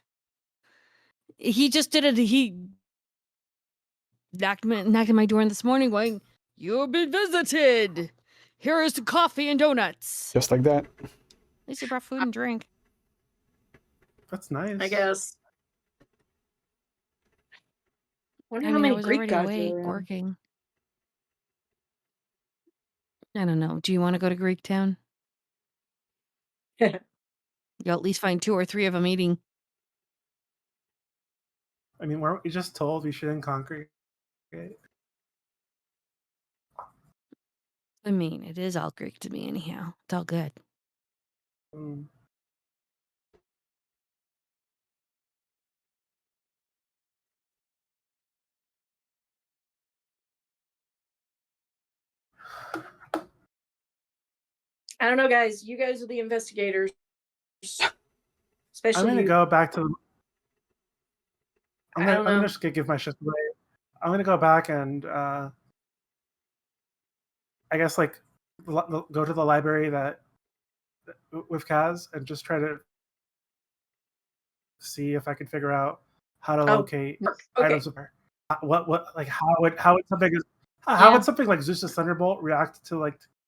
He just did it. He knocked on my door this morning going, "You've been visited. Here is the coffee and donuts." Just like that. At least he brought food and drink. That's nice. I guess. Wonder I how mean, I many was Greek already gods awake, are around. working. I don't know. Do you want to go to Greek town? You'll at least find 2 or 3 of them eating. I mean, weren't we just told we shouldn't congregate? I mean, it is all Greek to me anyhow. It's all good. Mm. I don't know, guys. You guys are the investigators. Especially I'm gonna you. go back to. I'm I don't gonna know. just give my shit away. I'm gonna go back and I guess like go to the library that with Kaz and just try to see if I can figure out how to locate Okay. items of her. What like how would something Yeah. would something like Zeus's Thunderbolt react to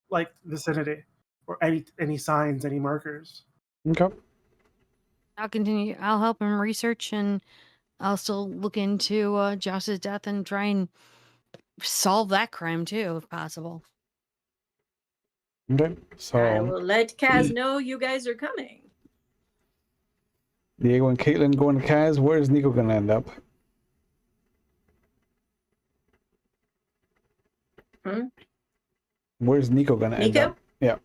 like vicinity or any signs, any markers? Okay. I'll continue. I'll help him research, and I'll still look into Josh's death and try and solve that crime too, if possible. Okay. I So will let Kaz know you guys are coming. Diego and Caitlin going to Kaz. Where's Nico gonna end up? Hmm? Where's Nico gonna end Nico? up? Yeah.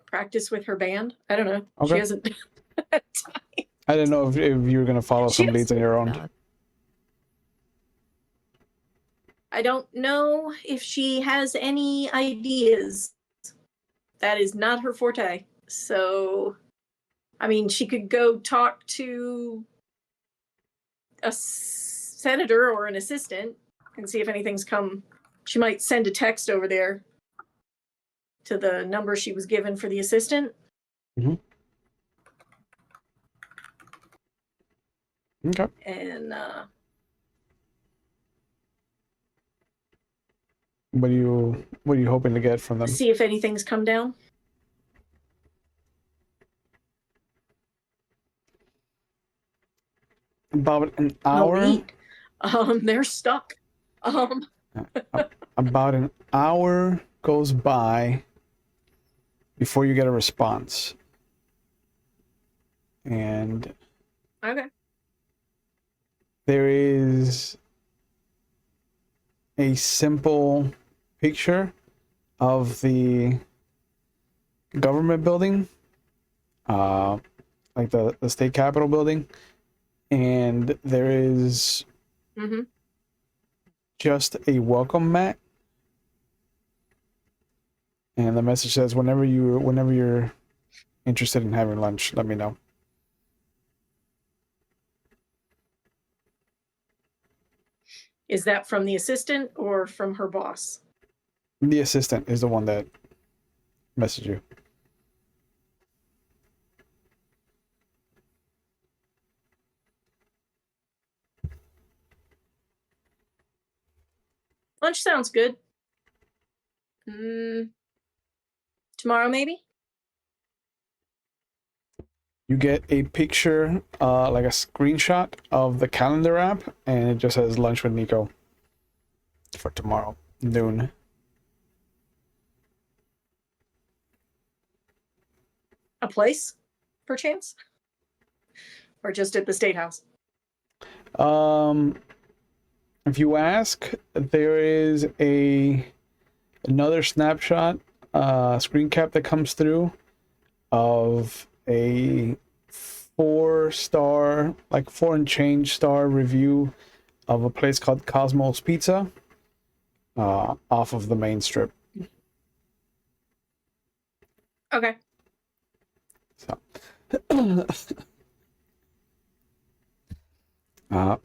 Practice with her band. I don't know. Okay. She hasn't. I didn't know if you were gonna follow She some leads on your own. I don't know if she has any ideas. That is not her forte. So, I mean, she could go talk to a senator or an assistant and see if anything's come. She might send a text over there to the number she was given for the assistant. Mm-hmm. Okay. And What are you hoping to get from them? see if anything's come down. About an No hour. lead. They're stuck. About an hour goes by before you get a response. And Okay. there is a simple picture of the government building, like the state capitol building, and there is Mm-hmm. just a welcome mat, and the message says, whenever you're interested in having lunch, let me know. Is that from the assistant or from her boss? The assistant is the one that messaged you. Lunch sounds good. Tomorrow, maybe? you get a picture, like a screenshot of the calendar app, and it just says lunch with Nico for tomorrow noon. A place, perchance, or just at the State House? If you ask, there is another snapshot, screen cap that comes through of a 4-star, like 4 and change star review of a place called Cosmos Pizza, off of the main strip. Okay. So,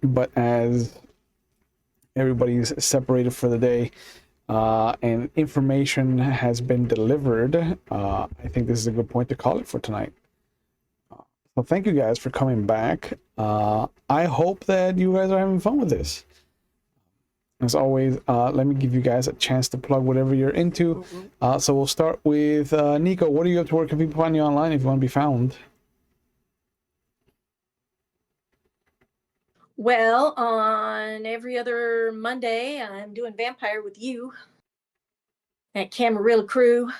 but as everybody's separated for the day, and information has been delivered, I think this is a good point to call it for tonight. So thank you guys for coming back. I hope that you guys are having fun with this. As always, let me give you guys a chance to plug whatever you're into. So we'll start with Nico. What are you up to? Where can people find you online if you want to be found? Well, on every other Monday, I'm doing Vampire with you at Camarilla Crew.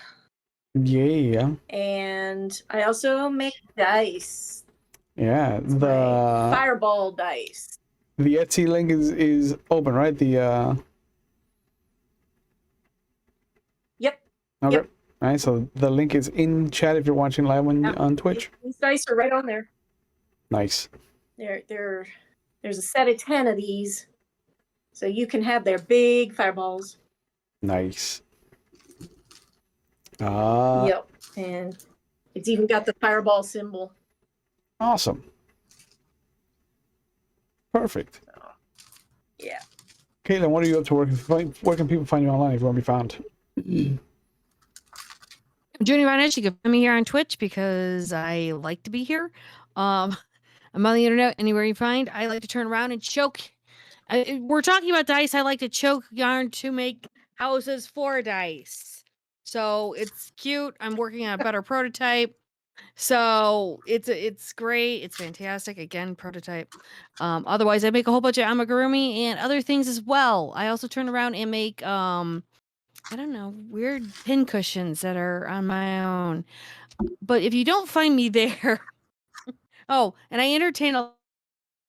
Yeah. And I also make dice. Yeah. It's my Fireball dice. The Etsy link is open, right? The Yep. Okay. Yep. All right. So the link is in chat if you're watching live on Twitch. These dice are right on there. Nice. There's a set of 10 of these, so you can have their big fireballs. Nice. Yep, and it's even got the fireball symbol. Awesome. Perfect. Yeah. Caitlin, what are you up to? Where can people find you online if you want to be found? Junior Ronish, you can find me here on Twitch because I like to be here. I'm on the internet anywhere you find. I like to turn around and choke. We're talking about dice. I like to choke yarn to make houses for dice. So it's cute. I'm working on a better prototype. So it's great. It's fantastic. Again, prototype. Otherwise, I make a whole bunch of amigurumi and other things as well. I also turn around and make I don't know, weird pin cushions that are on my own. But if you don't find me there, oh, and I entertain a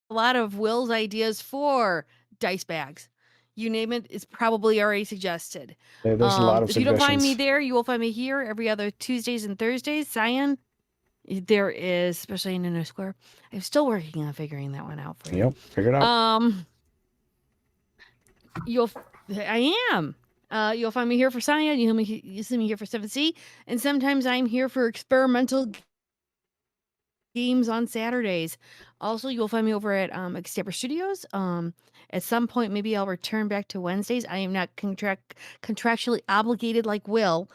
lot of Will's ideas for dice bags. You name it, it's probably already suggested. Yeah, there's a lot of if you don't find me suggestions. there, you will find me here every other Tuesdays and Thursdays. Scion, there is, especially in Inner Square. I'm still working on figuring that one out for you. Yep, figure it out. I am. You'll find me here for Scion. You see me here for 7C, and sometimes I'm here for experimental games on Saturdays. Also, you'll find me over at Extabor Studios. At some point, maybe I'll return back to Wednesdays. I am not contractually obligated like Will,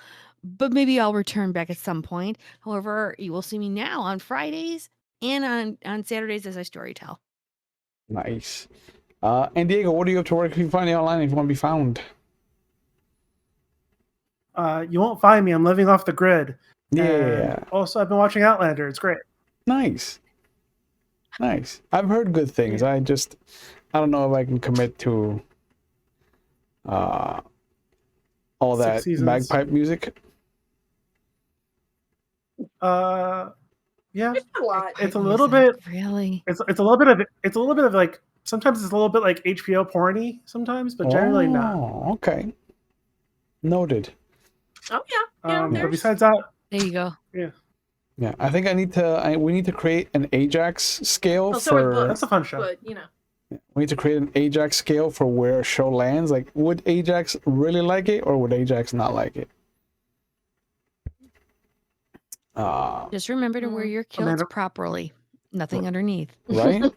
but maybe I'll return back at some point. However, you will see me now on Fridays and on Saturdays as I storytell. Nice. And Diego, what are you up to? Where can you find you online if you want to be found? You won't find me. I'm living off the grid. Yeah. And also, I've been watching Outlander. It's great. Nice. I've heard good things. Yeah. I don't know if I can commit to all 6 that seasons. bagpipe music. Yeah. It's a lot. It's a little bit. Really. It's a little bit of like. Sometimes it's a little bit like HBO porny. Sometimes, but generally not. Oh, okay. Noted. Oh yeah. But besides that, There you go. Yeah, I think we need to create an Ajax scale Oh, so are for. books. that's a fun show. But We need to create an Ajax scale for where a show lands. Like, would Ajax really like it, or would Ajax not like it? Just remember to wear your kilts Amanda- properly. Nothing underneath. Right?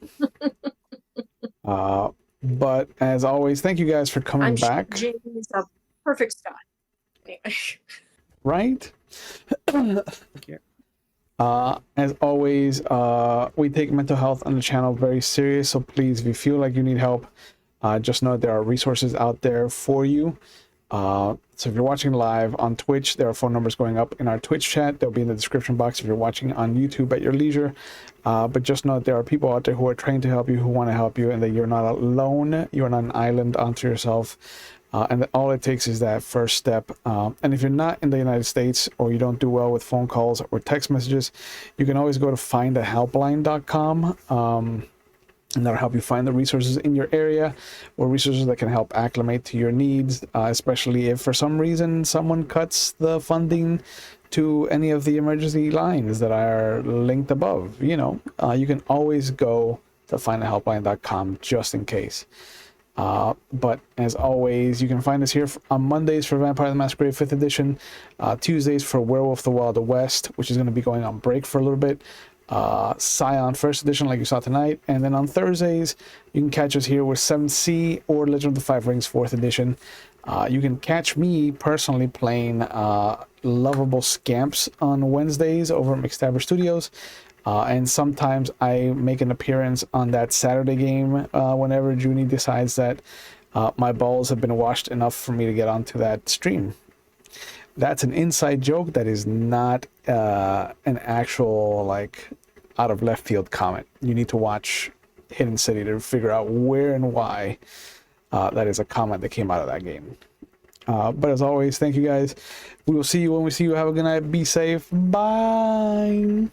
But as always, thank you guys for coming I'm back. sure Jamie's a perfect style. Anyway. Right? you. As always, we take mental health on the channel very serious. So please, if you feel like you need help, just know there are resources out there for you. So if you're watching live on Twitch, there are phone numbers going up in our Twitch chat. They'll be in the description box if you're watching on YouTube at your leisure. But just know that there are people out there who are trained to help you, who want to help you, and that you're not alone. You're not an island unto yourself. And that all it takes is that first step. And if you're not in the United States, or you don't do well with phone calls or text messages, you can always go to findahelpline.com. And that'll help you find the resources in your area, or resources that can help acclimate to your needs, especially if for some reason someone cuts the funding to any of the emergency lines that are linked above. You know, you can always go to findahelpline.com just in case. But as always, you can find us here on Mondays for Vampire the Masquerade 5th edition, Tuesdays for Werewolf the Wild West, which is going to be going on break for a little bit, Scion 1st edition like you saw tonight, and then on Thursdays you can catch us here with 7th or Legend of the Five Rings 4th edition. You can catch me personally playing Lovable Scamps on Wednesdays over at McStabber Studios, and sometimes I make an appearance on that Saturday game whenever Junie decides that my balls have been washed enough for me to get onto that stream. That's an inside joke. That is not an actual, like, out of left field comment. You need to watch Hidden City to figure out where and why that is a comment that came out of that game. But as always, thank you guys. We will see you when we see you. Have a good night. Be safe. Bye.